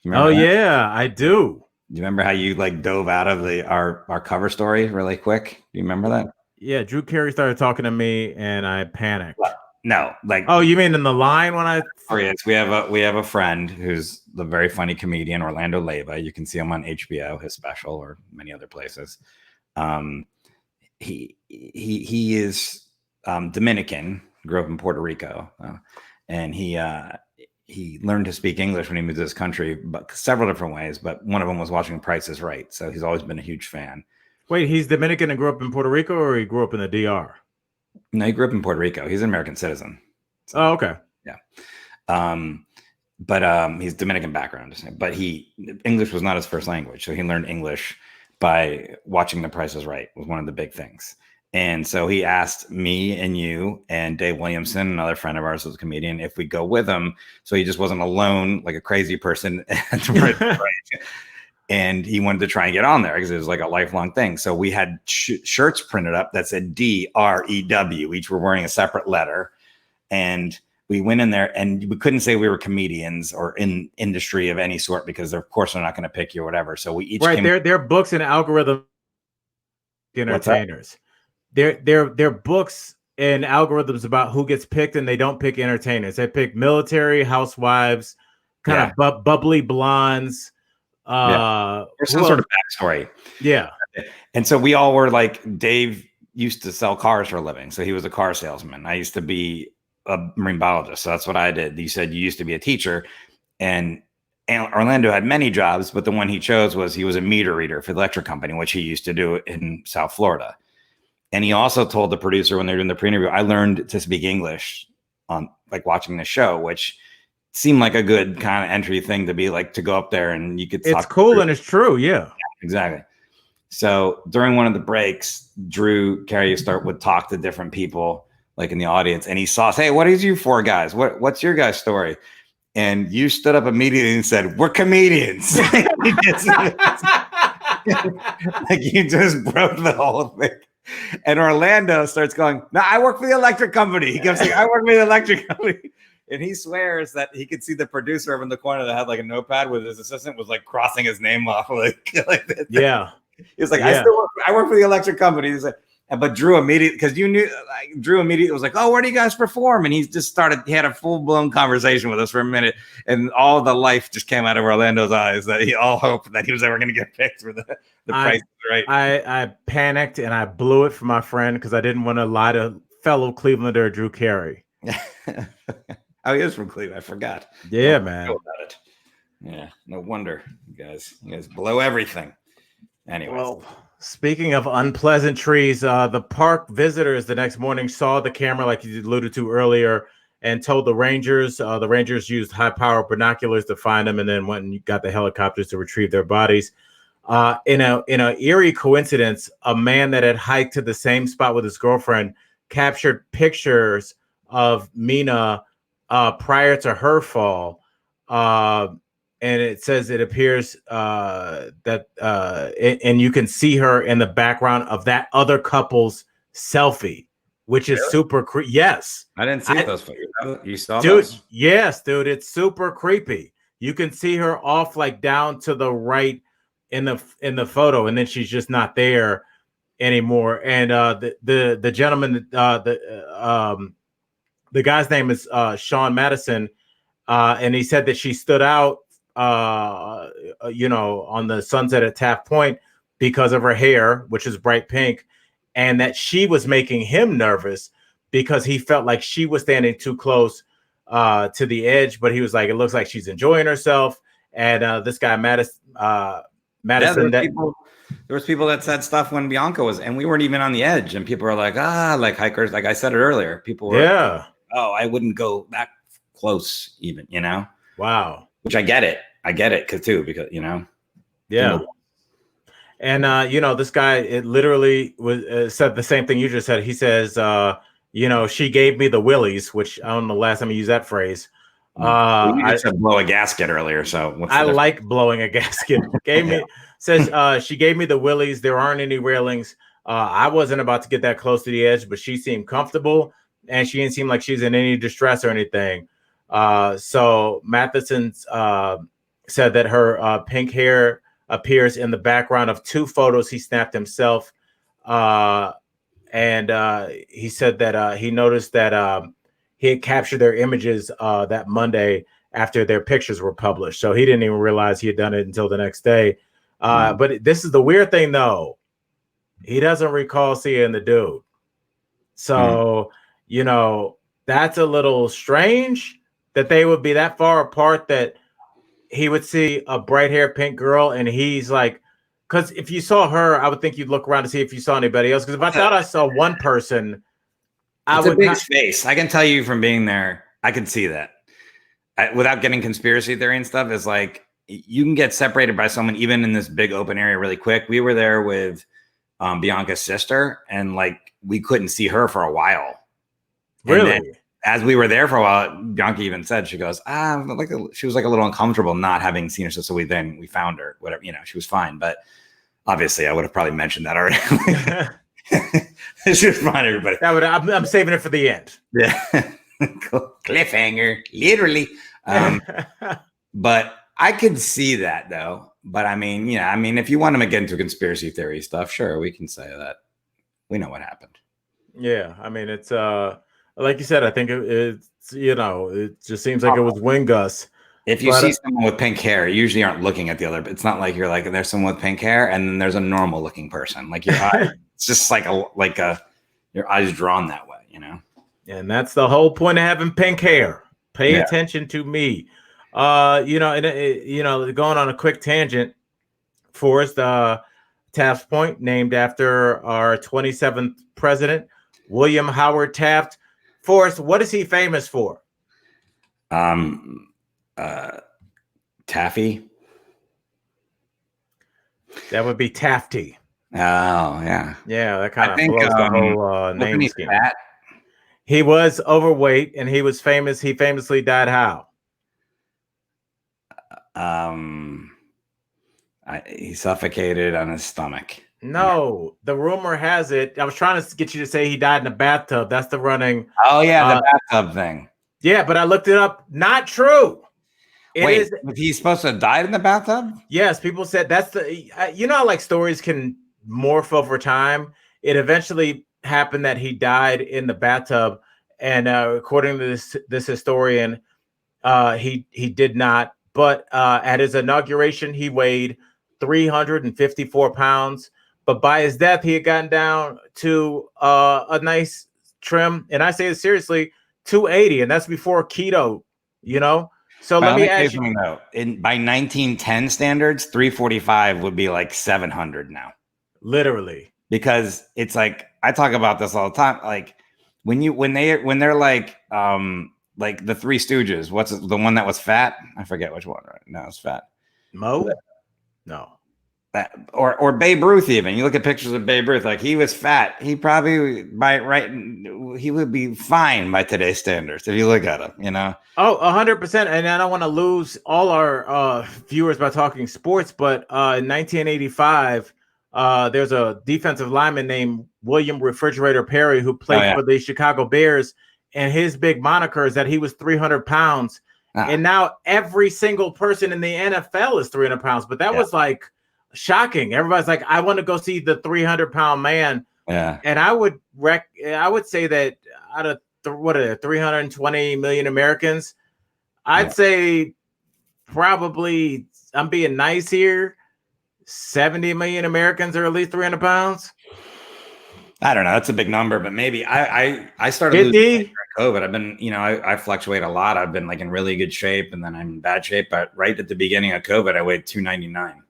Oh, that? Yeah, I do. Do you remember how you like dove out of our cover story really quick? Do you remember that? Yeah, Drew Carey started talking to me and I panicked. What? No, like, oh, you mean in the line when I? Oh yes, we have a friend who's the very funny comedian Orlando Leyva. You can see him on HBO, his special, or many other places. He is Dominican, grew up in Puerto Rico, and he learned to speak English when he moved to this country, but several different ways. But one of them was watching Price is Right, so he's always been a huge fan. Wait, he's Dominican and grew up in Puerto Rico, or he grew up in the DR? No, he grew up in Puerto Rico. He's an American citizen. So, oh, okay. Yeah. But he's Dominican background. But English was not his first language. So he learned English by watching The Price is Right, was one of the big things. And so he asked me and you and Dave Williamson, another friend of ours who's a comedian, if we go with him. So he just wasn't alone like a crazy person at The Price is Right. And he wanted to try and get on there because it was like a lifelong thing. So we had shirts printed up that said DREW. Each were wearing a separate letter. And we went in there and we couldn't say we were comedians or in industry of any sort because of course they're not going to pick you or whatever. So we each they're books and algorithm entertainers. They're books and algorithms about who gets picked, and they don't pick entertainers. They pick military, housewives, kind of bubbly blondes. Or some sort of backstory. Yeah. And so we all were like, Dave used to sell cars for a living. So he was a car salesman. I used to be a marine biologist. So that's what I did. You said you used to be a teacher. And Orlando had many jobs, but the one he chose was he was a meter reader for the electric company, which he used to do in South Florida. And he also told the producer when they were doing the pre-interview, I learned to speak English on like watching the show, which seemed like a good kind of entry thing to be like to go up there and you could it's cool and it's true. Yeah, exactly. So during one of the breaks, Drew Carey would talk to different people like in the audience, and he saw us, hey, what is you 4 guys? What's your guys' story? And you stood up immediately and said, we're comedians. Like you just broke the whole thing. And Orlando starts going, no, I work for the electric company. He kept saying, I work for the electric company. And he swears that he could see the producer over in the corner that had like a notepad with his assistant was like crossing his name off. Like yeah. He's like, I work for the electric company. He's like, but Drew immediately, because you knew, like, Drew immediately was like, oh, where do you guys perform? And he had a full blown conversation with us for a minute. And all the life just came out of Orlando's eyes that he all hoped that he was ever going to get picked for the Price Right. I panicked and I blew it for my friend because I didn't want to lie to fellow Clevelander Drew Carey. Oh, he is from Cleveland. I forgot. Yeah, man. About it. Yeah, no wonder you guys blow everything. Anyway. Well, speaking of unpleasant trees, the park visitors the next morning saw the camera, like you alluded to earlier, and told the Rangers. The Rangers used high-power binoculars to find them, and then went and got the helicopters to retrieve their bodies. In a eerie coincidence, a man that had hiked to the same spot with his girlfriend captured pictures of Mina prior to her fall. And it says it appears that and you can see her in the background of that other couple's selfie, which is super creepy. Yes. I didn't see those photos. You saw dude, those? Yes, dude. It's super creepy. You can see her off like down to the right in the photo, and then she's just not there anymore. And the gentleman, the guy's name is Sean Madison, and he said that she stood out, on the sunset at Taft Point because of her hair, which is bright pink, and that she was making him nervous because he felt like she was standing too close to the edge. But he was like, it looks like she's enjoying herself. And this guy Madison, There was people that said stuff when Bianca was, and we weren't even on the edge, and people were like, like hikers, like I said it earlier, people were, oh, I wouldn't go that close even, Wow. Which I get it because yeah. And this guy, it literally was said the same thing you just said. He says, she gave me the willies, which I don't know the last time you used that phrase. You just said blow a gasket earlier, so I like blowing a gasket. Says she gave me the willies. There aren't any railings. I wasn't about to get that close to the edge, but she seemed comfortable, and she didn't seem like she's in any distress or anything. So Matheson said that her pink hair appears in the background of 2 photos he snapped himself. And he said that he noticed that he had captured their images that Monday after their pictures were published. So he didn't even realize he had done it until the next day. But this is the weird thing, though. He doesn't recall seeing the dude. So, that's a little strange that they would be that far apart that he would see a bright haired pink girl and he's like, because if you saw her, I would think you'd look around to see if you saw anybody else. Because if I thought I saw one person, it's a big space. I can tell you from being there, I can see that. Without getting conspiracy theory and stuff, is like you can get separated by someone even in this big open area really quick. We were there with Bianca's sister, and like we couldn't see her for a while. Really? As we were there for a while, Bianca even said, she goes, she was like a little uncomfortable not having seen her. So we found her, whatever, she was fine. But obviously I would have probably mentioned that already. She was fine, everybody. I'm saving it for the end. Yeah. Cliffhanger, literally. But I could see that though. But I mean, if you want to get into conspiracy theory stuff, sure, we can say that. We know what happened. Yeah. I mean, it's, like you said, I think it just seems like it was wind gusts. If you see someone with pink hair, you usually aren't looking at the other. It's not like you're like, there's someone with pink hair and then there's a normal looking person. Like your eye, it's just like your eyes drawn that way, And that's the whole point of having pink hair. Pay attention to me. Going on a quick tangent, Forrest, Taft Point, named after our 27th president, William Howard Taft. Forrest, what is he famous for? Taffy. That would be Tafty. Oh, yeah. Yeah, that kind of blows the whole name scheme. Fat? He was overweight, and he was famous. He famously died how? He suffocated on his stomach. No, the rumor has it. I was trying to get you to say he died in a bathtub. That's the running. Oh yeah, the bathtub thing. Yeah, but I looked it up. Not true. Was he supposed to have died in the bathtub? Yes, people said that's the. Like stories can morph over time. It eventually happened that he died in the bathtub, and according to this historian, he did not. But at his inauguration, he weighed 354 pounds. But by his death, he had gotten down to a nice trim, and I say this seriously, 280, and that's before keto. So let me ask you. By 1910 standards, 345 would be like 700 now. Literally, because it's like I talk about this all the time. Like when they're like the Three Stooges. What's the one that was fat? I forget which one. Right now it's fat. Mo? No. Or Babe Ruth, even you look at pictures of Babe Ruth, like he was fat. He probably he would be fine by today's standards if you look at him, 100%. And I don't want to lose all our viewers by talking sports, but in 1985, there's a defensive lineman named William Refrigerator Perry who played for the Chicago Bears, and his big moniker is that he was 300 pounds. And now every single person in the NFL is 300 pounds, but that was like shocking. Everybody's like, I want to go see the 300-pound man. Yeah. And I would say that out of 320 million Americans, I'd say probably, I'm being nice here, 70 million Americans are at least 300 pounds. I don't know. That's a big number, but maybe I started 50? losing weight during COVID. I've been, I fluctuate a lot. I've been like in really good shape, and then I'm in bad shape. But right at the beginning of COVID, I weighed 299.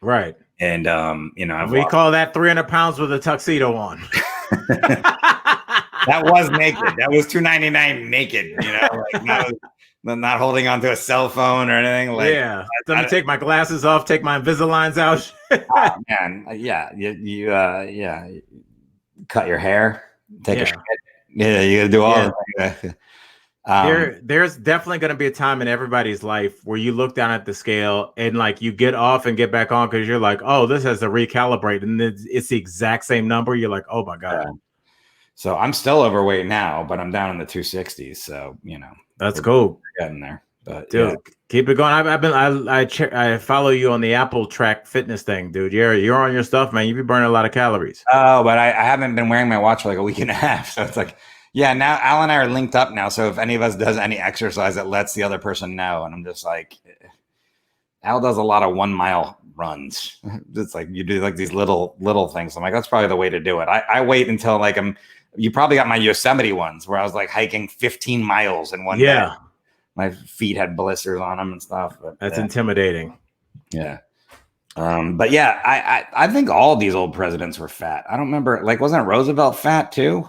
Right. And we call that 300 pounds with a tuxedo on. That was naked. That was 299 naked. Like not holding onto a cell phone or anything. Like, yeah. Let me take my glasses off, take my Invisaligns out. Oh, man, yeah, you cut your hair, take a shit. Yeah, you gotta do all of that. There's definitely going to be a time in everybody's life where you look down at the scale and like you get off and get back on because you're like, oh, this has to recalibrate, and it's the exact same number. You're like, oh my god. Yeah. So I'm still overweight now, but I'm down in the 260s. So that's cool. Getting there, but dude, keep it going. I follow you on the Apple Track fitness thing, dude. You're on your stuff, man. You be burning a lot of calories. Oh, but I haven't been wearing my watch for like a week and a half, so it's like. Yeah, now Al and I are linked up now. So if any of us does any exercise, it lets the other person know. And I'm just like, Al does a lot of 1 mile runs. It's like you do like these little things. I'm like, that's probably the way to do it. I wait until like you probably got my Yosemite ones where I was like hiking 15 miles in one day. My feet had blisters on them and stuff. But that's intimidating. Yeah. But yeah, I think all these old presidents were fat. I don't remember, like, wasn't Roosevelt fat too?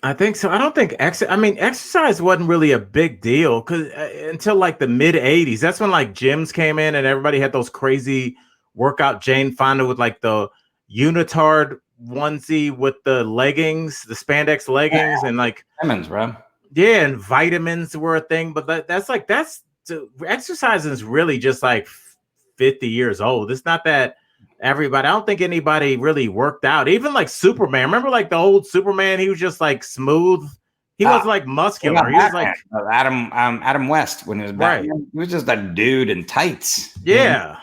I think so. I don't think exercise wasn't really a big deal because until like the mid 80s. That's when like gyms came in and everybody had those crazy workout Jane Fonda with like the unitard onesie with the leggings, the spandex leggings, and like vitamins, bro. Yeah, and vitamins were a thing. But exercise is really just like 50 years old. It's not that. Everybody, I don't think anybody really worked out. Even like Superman. Remember like the old Superman? He was just like smooth. He was like muscular. He was like Adam West when he was back. Right. He was just a dude in tights. Yeah.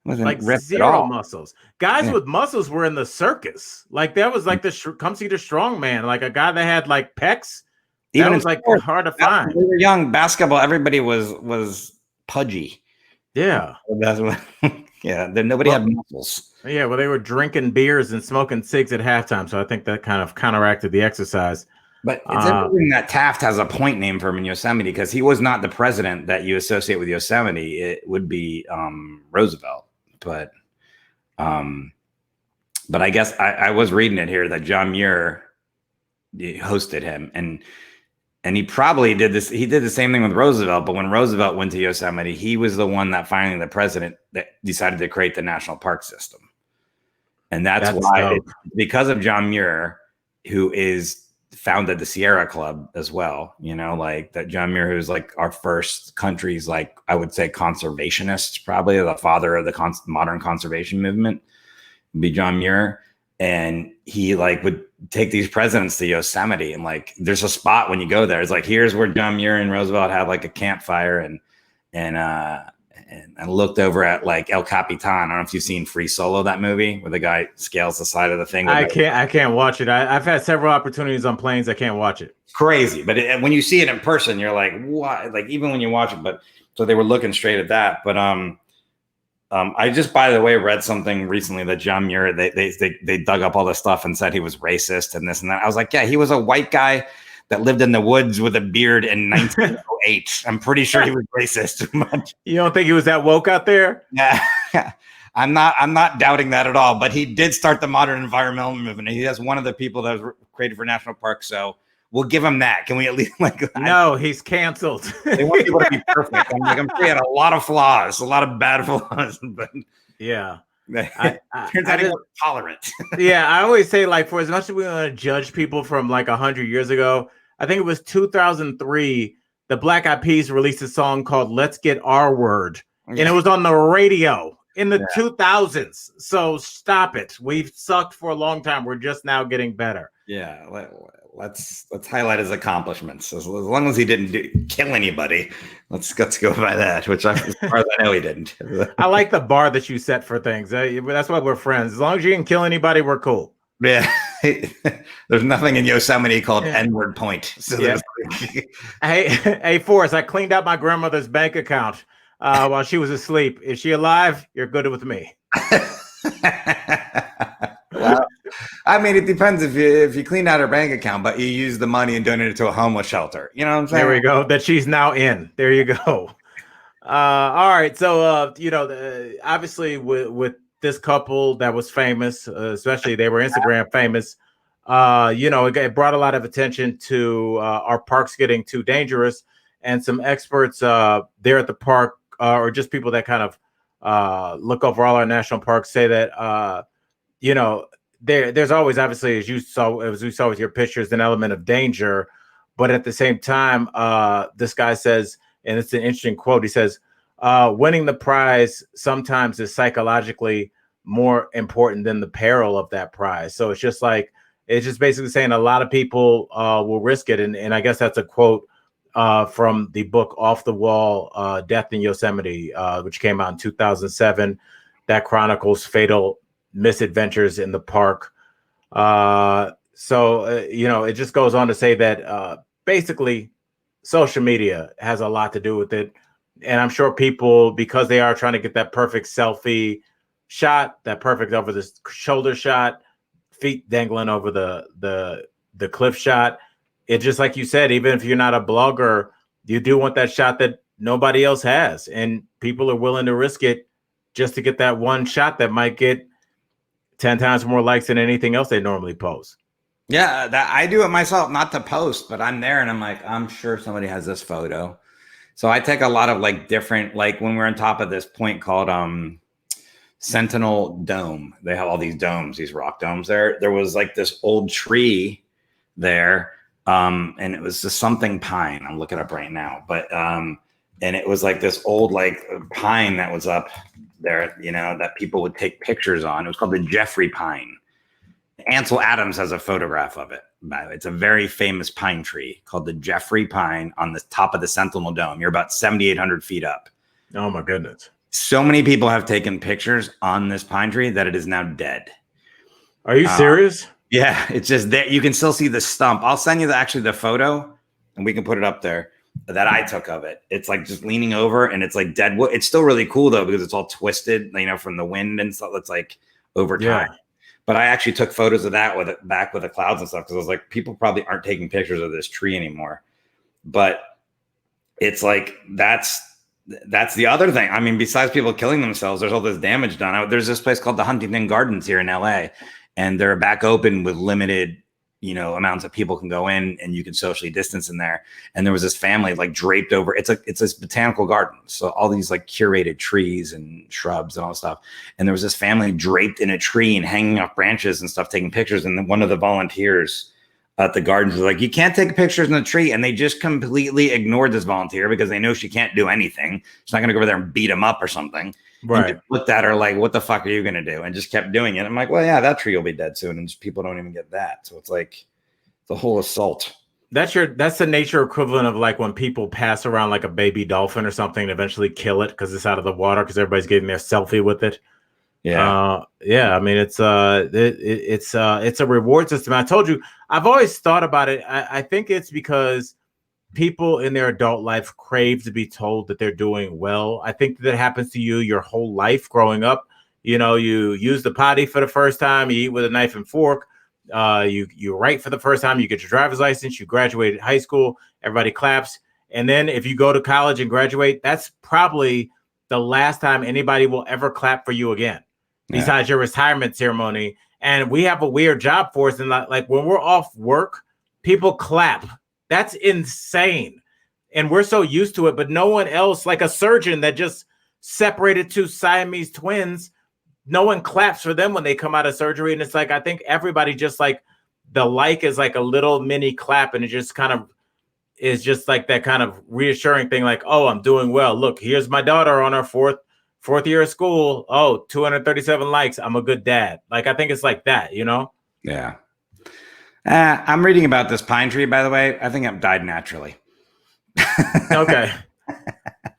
Wasn't like ripped zero at all. muscles. Guys with muscles were in the circus. Like that was like the come see the strong man. Like a guy that had like pecs. Even that was like hard to find. When we were young, basketball, everybody was pudgy. Yeah. That's what then nobody had muscles. Yeah, well, they were drinking beers and smoking cigs at halftime, so I think that kind of counteracted the exercise. But it's interesting that Taft has a point name for him in Yosemite because he was not the president that you associate with Yosemite. It would be Roosevelt, but I guess I was reading it here that John Muir hosted him, and he probably did this. He did the same thing with Roosevelt, but when Roosevelt went to Yosemite, he was the one that finally the president that decided to create the national park system. And that's why, because of John Muir, who founded the Sierra Club as well, like that John Muir, who's like our first country's, like, I would say conservationist, probably the father of the modern conservation movement would be John Muir. And he like would take these presidents to Yosemite, and like there's a spot when you go there. It's like, here's where John Muir and Roosevelt had like a campfire, and I looked over at like El Capitan. I don't know if you've seen Free Solo, that movie where the guy scales the side of the thing. I can't watch it. I've had several opportunities on planes. I can't watch it. Crazy, but when you see it in person, you're like, what? Like even when you watch it, but so they were looking straight at that, but I just, by the way, read something recently that John Muir, they dug up all this stuff and said he was racist and this and that. I was like, yeah, he was a white guy that lived in the woods with a beard in 1908. I'm pretty sure he was racist. You don't think he was that woke out there? Yeah. I'm not doubting that at all, but he did start the modern environmental movement. He has one of the people that was created for national parks. So we'll give him that. Can we at least No, he's canceled. They want people to be perfect. I'm sure he had a lot of flaws, a lot of bad flaws, but yeah. Turns out he was tolerant. Yeah, I always say, like, for as much as we want to judge people from like 100 years ago, I think it was 2003, the Black Eyed Peas released a song called Let's Get Our Word. And it was on the radio in the 2000s. So stop it. We've sucked for a long time. We're just now getting better. Yeah. let's highlight his accomplishments. As long as he didn't kill anybody, let's go by that. Which, as far as I know, he didn't. I like the bar that you set for things. That's why we're friends. As long as you didn't kill anybody, we're cool. Yeah, there's nothing in Yosemite called Yeah. N-word point. So Yeah. Hey, Forrest, I cleaned out my grandmother's bank account while she was asleep. Is she alive? You're good with me. Well, I mean, it depends if you clean out her bank account, but you use the money and donate it to a homeless shelter. You know what I'm saying? There we go. That she's now in. There you go. All right. So, obviously with this couple that was famous, especially they were Instagram famous, it brought a lot of attention to our parks getting too dangerous. And some experts there at the park, or just people that kind of look over all our national parks, say that, there's always, obviously, as we saw with your pictures, an element of danger. But at the same time, this guy says, and it's an interesting quote, he says, winning the prize sometimes is psychologically more important than the peril of that prize. So it's just basically saying a lot of people will risk it. And I guess that's a quote from the book Off the Wall, Death in Yosemite, which came out in 2007, that chronicles fatal misadventures in the park. It just goes on to say that basically social media has a lot to do with it. And I'm sure people, because they are trying to get that perfect selfie shot, that perfect over the shoulder shot, feet dangling over the cliff shot. It just, like you said, even if you're not a blogger, you do want that shot that nobody else has. And people are willing to risk it just to get that one shot that might get 10 times more likes than anything else they normally post. Yeah, that I do it myself, not to post, but I'm there and I'm like, I'm sure somebody has this photo. So I take a lot of different, when we're on top of this point called Sentinel Dome. They have all these domes, these rock domes there. There was this old tree there, and it was just something pine. I'm looking up right now, but and it was this old pine that was up there, that people would take pictures on. It was called the Jeffrey Pine. Ansel Adams has a photograph of it. By the way, it's a very famous pine tree called the Jeffrey Pine on the top of the Sentinel Dome. You're about 7,800 feet up. Oh my goodness. So many people have taken pictures on this pine tree that it is now dead. Are you serious? Yeah, it's just that you can still see the stump. I'll send you the photo and we can put it up there that I took of it. It's just leaning over and it's dead wood. It's still really cool though, because it's all twisted, from the wind and stuff. It's over time. Yeah. But I actually took photos of that with the clouds and stuff, because I was people probably aren't taking pictures of this tree anymore. But it's that's the other thing. I mean, besides people killing themselves, there's all this damage done. There's this place called the Huntington Gardens here in LA, and they're back open with limited, amounts of people can go in, and you can socially distance in there. And there was this family draped over. It's this botanical garden, so all these curated trees and shrubs and all stuff. And there was this family draped in a tree and hanging off branches and stuff, taking pictures. And then one of the volunteers at the gardens was you can't take pictures in the tree. And they just completely ignored this volunteer because they know she can't do anything. She's not going to go over there and beat him up or something. Right. And looked at her what the fuck are you going to do? And just kept doing it. I'm well, yeah, that tree will be dead soon. And people don't even get that. So it's the whole assault. That's the nature equivalent of when people pass around a baby dolphin or something and eventually kill it because it's out of the water because everybody's getting their selfie with it. Yeah. I mean, it's a reward system. I told you, I've always thought about it. I think it's because people in their adult life crave to be told that they're doing well. I think that happens to you your whole life growing up. You use the potty for the first time, you eat with a knife and fork, you write for the first time, you get your driver's license, you graduated high school, everybody claps. And then if you go to college and graduate, that's probably the last time anybody will ever clap for you again, besides your retirement ceremony. And we have a weird job for us. And when we're off work, people clap. That's insane. And we're so used to it, but no one else, like a surgeon that just separated two Siamese twins, no one claps for them when they come out of surgery. And it's I think everybody just the is a little mini clap. And it just kind of is just that kind of reassuring thing. Oh, I'm doing well. Look, here's my daughter on her fourth year of school. Oh, 237 likes. I'm a good dad. I think it's that, Yeah. I'm reading about this pine tree, by the way. I think it died naturally. Okay.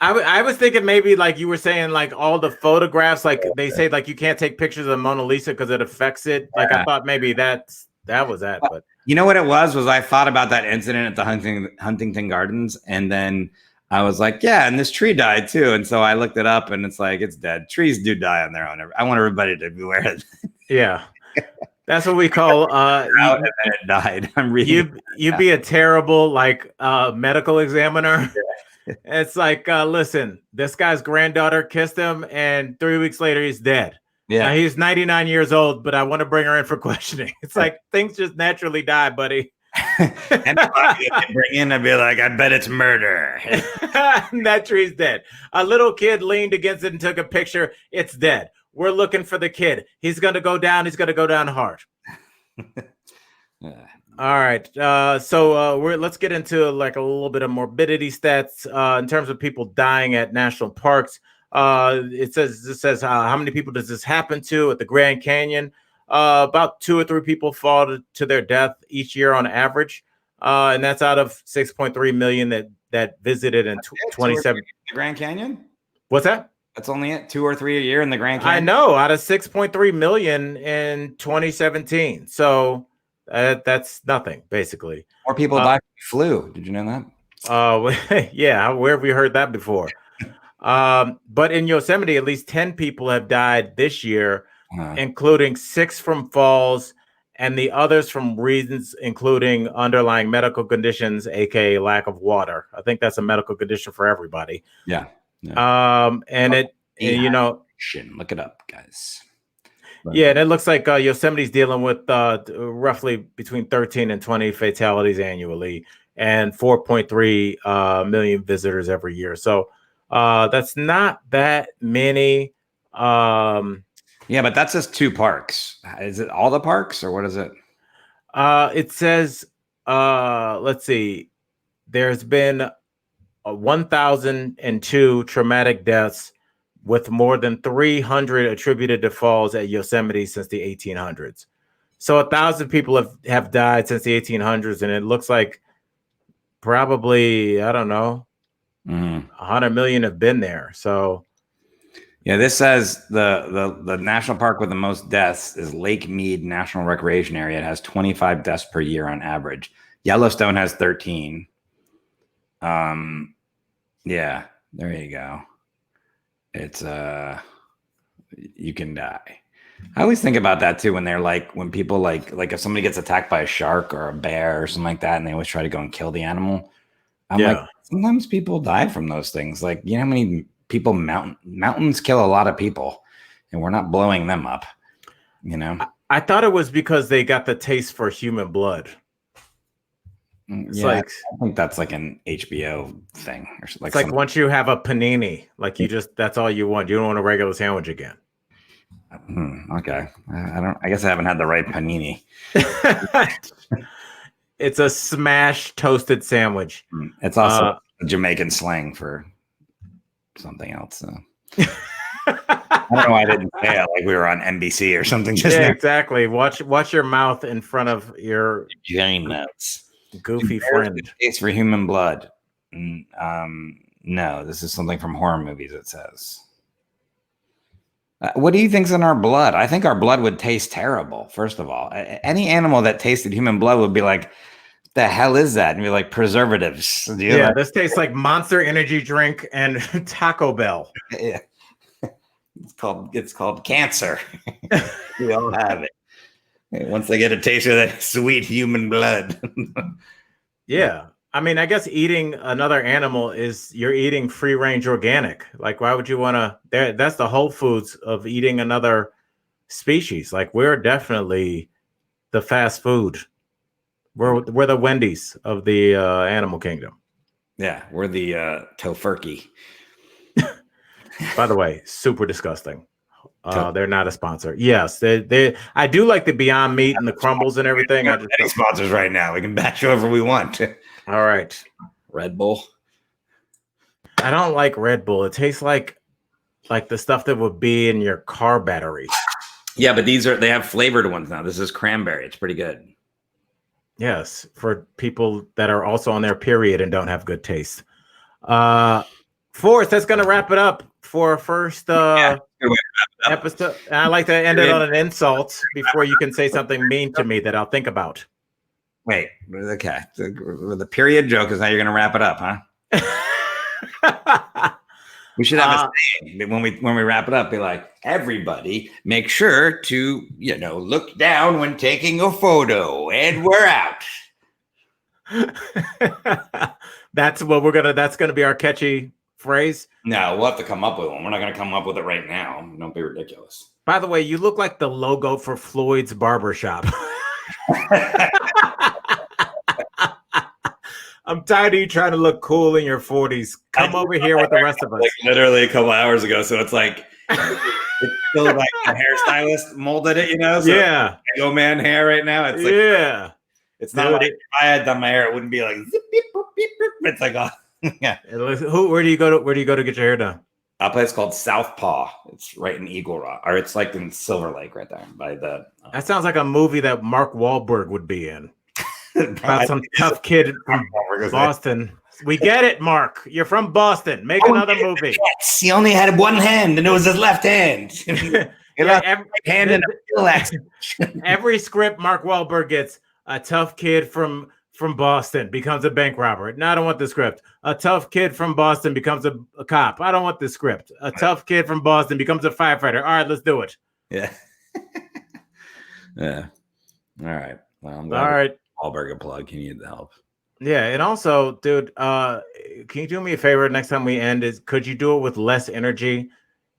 I was thinking maybe like you were saying, like all the photographs, like they say, like you can't take pictures of the Mona Lisa because it affects it. Like I thought maybe that was that, but You know what it was I thought about that incident at the Huntington Gardens, and then I was like, yeah, and this tree died too. And so I looked it up, and it's like it's dead. Trees do die on their own. I want everybody to be aware of that. yeah, that's what we call Out and then it died. I'm reading. you be a terrible like medical examiner. It's like, listen, this guy's granddaughter kissed him, and 3 weeks later he's dead. Yeah, Now, he's 99 years old, but I want to bring her in for questioning. It's like things just naturally die, buddy. and bring in and be like, I bet it's murder. That tree's dead. A little kid leaned against it and took a picture. It's dead. We're looking for the kid. He's gonna go down. He's gonna go down hard. All right. So let's get into like a little bit of morbidity stats in terms of people dying at national parks. It says how many people does this happen to at the Grand Canyon? About 2 or 3 people fall to their death each year on average, and that's out of 6.3 million that visited in 27. The Grand Canyon. What's that? That's only it. 2 or 3 a year in the Grand Canyon. I know, out of 6.3 million in 2017. So. That's nothing, basically. More people die from flu. Did you know that? Yeah, where have we heard that before? But in Yosemite, at least 10 people have died this year, including 6 from falls, and the others from reasons including underlying medical conditions, aka lack of water. I think that's a medical condition for everybody. Yeah. And you know, look it up, guys. Yeah, and it looks like Yosemite's dealing with roughly between 13 and 20 fatalities annually and 4.3 million visitors every year. So that's not that many. Yeah, but that's just 2 parks. Is it all the parks or what is it? It says, let's see, there's been 1,002 traumatic deaths with more than 300 attributed to falls at Yosemite since the 1800s. So 1,000 people have died since the 1800s, and it looks like probably, I don't know, 100 million have been there. So yeah, this says the national park with the most deaths is Lake Mead National Recreation Area. It has 25 deaths per year on average. Yellowstone has 13. Yeah, there you go. It's you can die. I always think about that too when they're like, when people like if somebody gets attacked by a shark or a bear or something like that, and they always try to go and kill the animal. I'm like, sometimes people die from those things. Like, you know how many people mountains kill a lot of people, and we're not blowing them up. You know, I thought it was because they got the taste for human blood. It's like, I think that's like an HBO thing, or like it's like once you have a panini, like you just, that's all you want. You don't want a regular sandwich again. Okay, I guess I haven't had the right panini. It's a smashed toasted sandwich. It's also a Jamaican slang for something else. So. I don't know why I didn't say it like we were on NBC or something. Just now. Exactly. Watch your mouth in front of your giant nuts. Goofy friend. Taste for human blood. No, this is something from horror movies. It says. What do you think's in our blood? I think our blood would taste terrible. First of all, any animal that tasted human blood would be like, "The hell is that?" And be like, "Preservatives." This tastes like Monster Energy drink and Taco Bell. Yeah, it's called cancer. We all have it. Once they get a taste of that sweet human blood. Yeah. I mean, I guess eating another animal is you're eating free range organic. Like, why would you want to? That's the whole foods of eating another species. Like, we're definitely the fast food. We're the Wendy's of the animal kingdom. Yeah, we're the tofurkey. By the way, super disgusting. They're not a sponsor. Yes, they. I do like the Beyond Meat and the crumbles and everything. I just any sponsors right now. We can bash whoever we want. All right, Red Bull. I don't like Red Bull. It tastes like the stuff that would be in your car battery. Yeah, but they have flavored ones now. This is cranberry. It's pretty good. Yes, for people that are also on their period and don't have good taste. Forrest, that's gonna wrap it up for our first Yeah, good way to wrap it up. episode. And I like to end it on an insult before you can say something mean to me that I'll think about. Wait, okay. The period joke is how you're going to wrap it up, huh? We should have a saying when we wrap it up. Be like, everybody, make sure to look down when taking a photo, and we're out. That's gonna be our catchy phrase. No, we'll have to come up with one. We're not going to come up with it right now. Don't be ridiculous. By the way, you look like the logo for Floyd's barbershop. I'm tired of you trying to look cool in your 40s. Come over here with the rest of us. Like literally a couple hours ago. So it's like it's still like the hairstylist molded it, So yeah. Lego man hair right now. It's like it's not like if I had done my hair, it wouldn't be like zip, beep, boop, beep, boop. It's like yeah. Where do you go to get your hair done? A place called Southpaw. It's right in Eagle Rock, or it's like in Silver Lake, right there by the. That sounds like a movie that Mark Wahlberg would be in. About some tough kid from Boston. We get it, Mark. You're from Boston. Make another movie. Yes, he only had one hand, and it was his left hand. Every script Mark Wahlberg gets, a tough kid from Boston becomes a bank robber. No, I don't want the script. A tough kid from Boston becomes a cop. I don't want the script. A tough kid from Boston becomes a firefighter. All right, let's do it. Yeah. Yeah. All right. Well, I'm glad. All right. Wahlberg plug. You need the help. Yeah, and also, dude, can you do me a favor next time we end? Could you do it with less energy?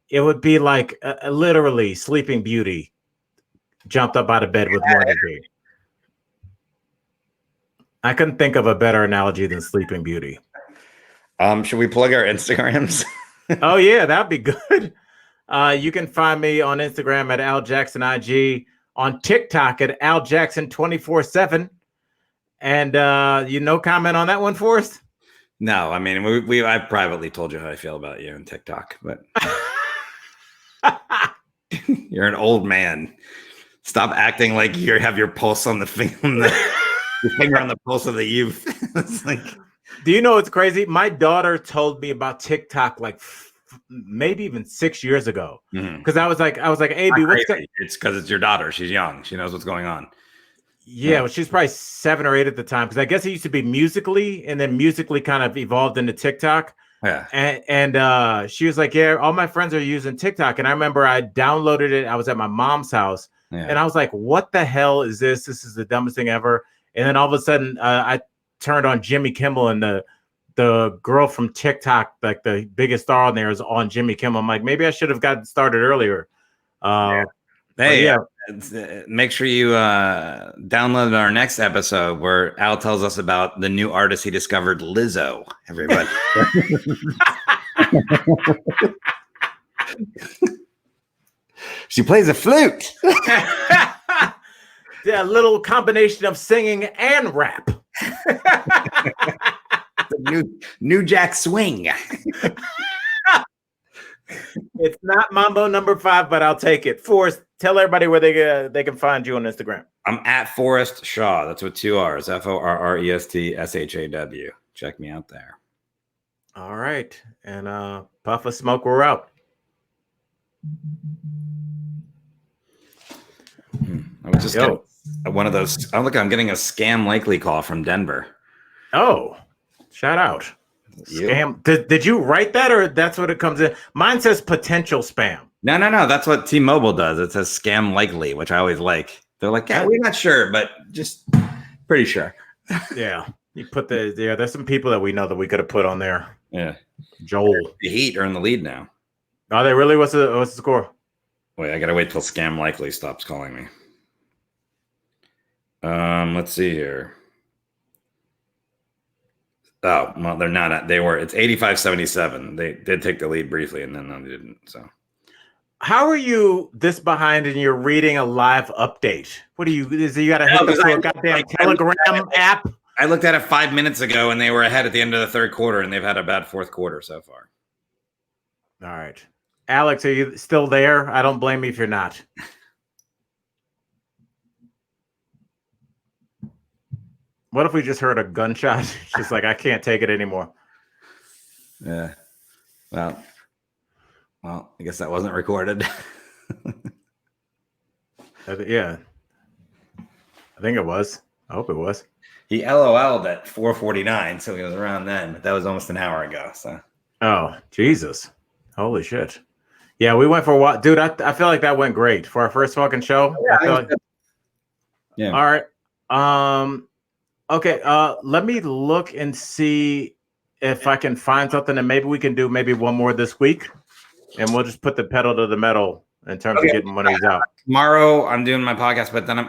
It would be like literally Sleeping Beauty jumped up out of bed with more energy. I couldn't think of a better analogy than Sleeping Beauty. Should we plug our Instagrams? Oh yeah, that'd be good. You can find me on Instagram at Al Jackson IG, on TikTok at Al Jackson 24/7. And comment on that one, Forrest? No, I mean I privately told you how I feel about you on TikTok, but you're an old man. Stop acting like you have your pulse on the finger, your finger on the pulse of the youth. It's like, do you know what's crazy? My daughter told me about TikTok like maybe even 6 years ago. Because I was like, AB, what's going? It's because it's your daughter. She's young. She knows what's going on. Yeah, well, she's probably 7 or 8 at the time, because I guess it used to be Musically, and then Musically kind of evolved into TikTok. Yeah. And she was like, yeah, all my friends are using TikTok. And I remember I downloaded it. I was at my mom's house, and I was like, what the hell is this? This is the dumbest thing ever. And then all of a sudden, I turned on Jimmy Kimmel, and the girl from TikTok, like the biggest star on there, is on Jimmy Kimmel. I'm like, maybe I should have gotten started earlier. Hey, make sure you download our next episode where Al tells us about the new artist he discovered, Lizzo. Everybody. She plays a flute. Yeah, a little combination of singing and rap. New Jack Swing. It's not Mambo number 5, but I'll take it. Forrest, tell everybody where they can find you on Instagram. I'm at Forrest Shaw. That's with 2 R's. FORRESTSHAW. Check me out there. All right. And puff of smoke, we're out. I was just getting one of those. I'm getting a Scam Likely call from Denver. Oh, shout out. Scam. Did you write that, or that's what it comes in? Mine says potential spam. No. That's what T-Mobile does. It says Scam Likely, which I always like. They're like, yeah, we're not sure, but just pretty sure. Yeah. You put there's some people that we know that we could have put on there. Yeah. Joel. The Heat are in the lead now. Are they really? What's the score? Wait, I gotta wait till Scam Likely stops calling me. Let's see here. Oh, well, they're not. It's 85-77. They did take the lead briefly, and then they didn't. So, how are you this behind and you're reading a live update? What do you? You got to hook up to a goddamn Telegram app? I looked at it 5 minutes ago, and they were ahead at the end of the third quarter, and they've had a bad fourth quarter so far. All right, Alex, are you still there? I don't blame you if you're not. What if we just heard a gunshot? It's just like I can't take it anymore. Yeah. Well, I guess that wasn't recorded. Yeah, I think it was. I hope it was. He LOL'd at 4:49, so he was around then, but that was almost an hour ago. So. Oh, Jesus. Holy shit. Yeah, we went for a while. Dude, I feel like that went great for our first fucking show. Yeah, I feel like... Yeah. All right. Okay, let me look and see if I can find something, and maybe we can do maybe one more this week, and we'll just put the pedal to the metal in terms of getting one of these out. Tomorrow I'm doing my podcast, but then I'm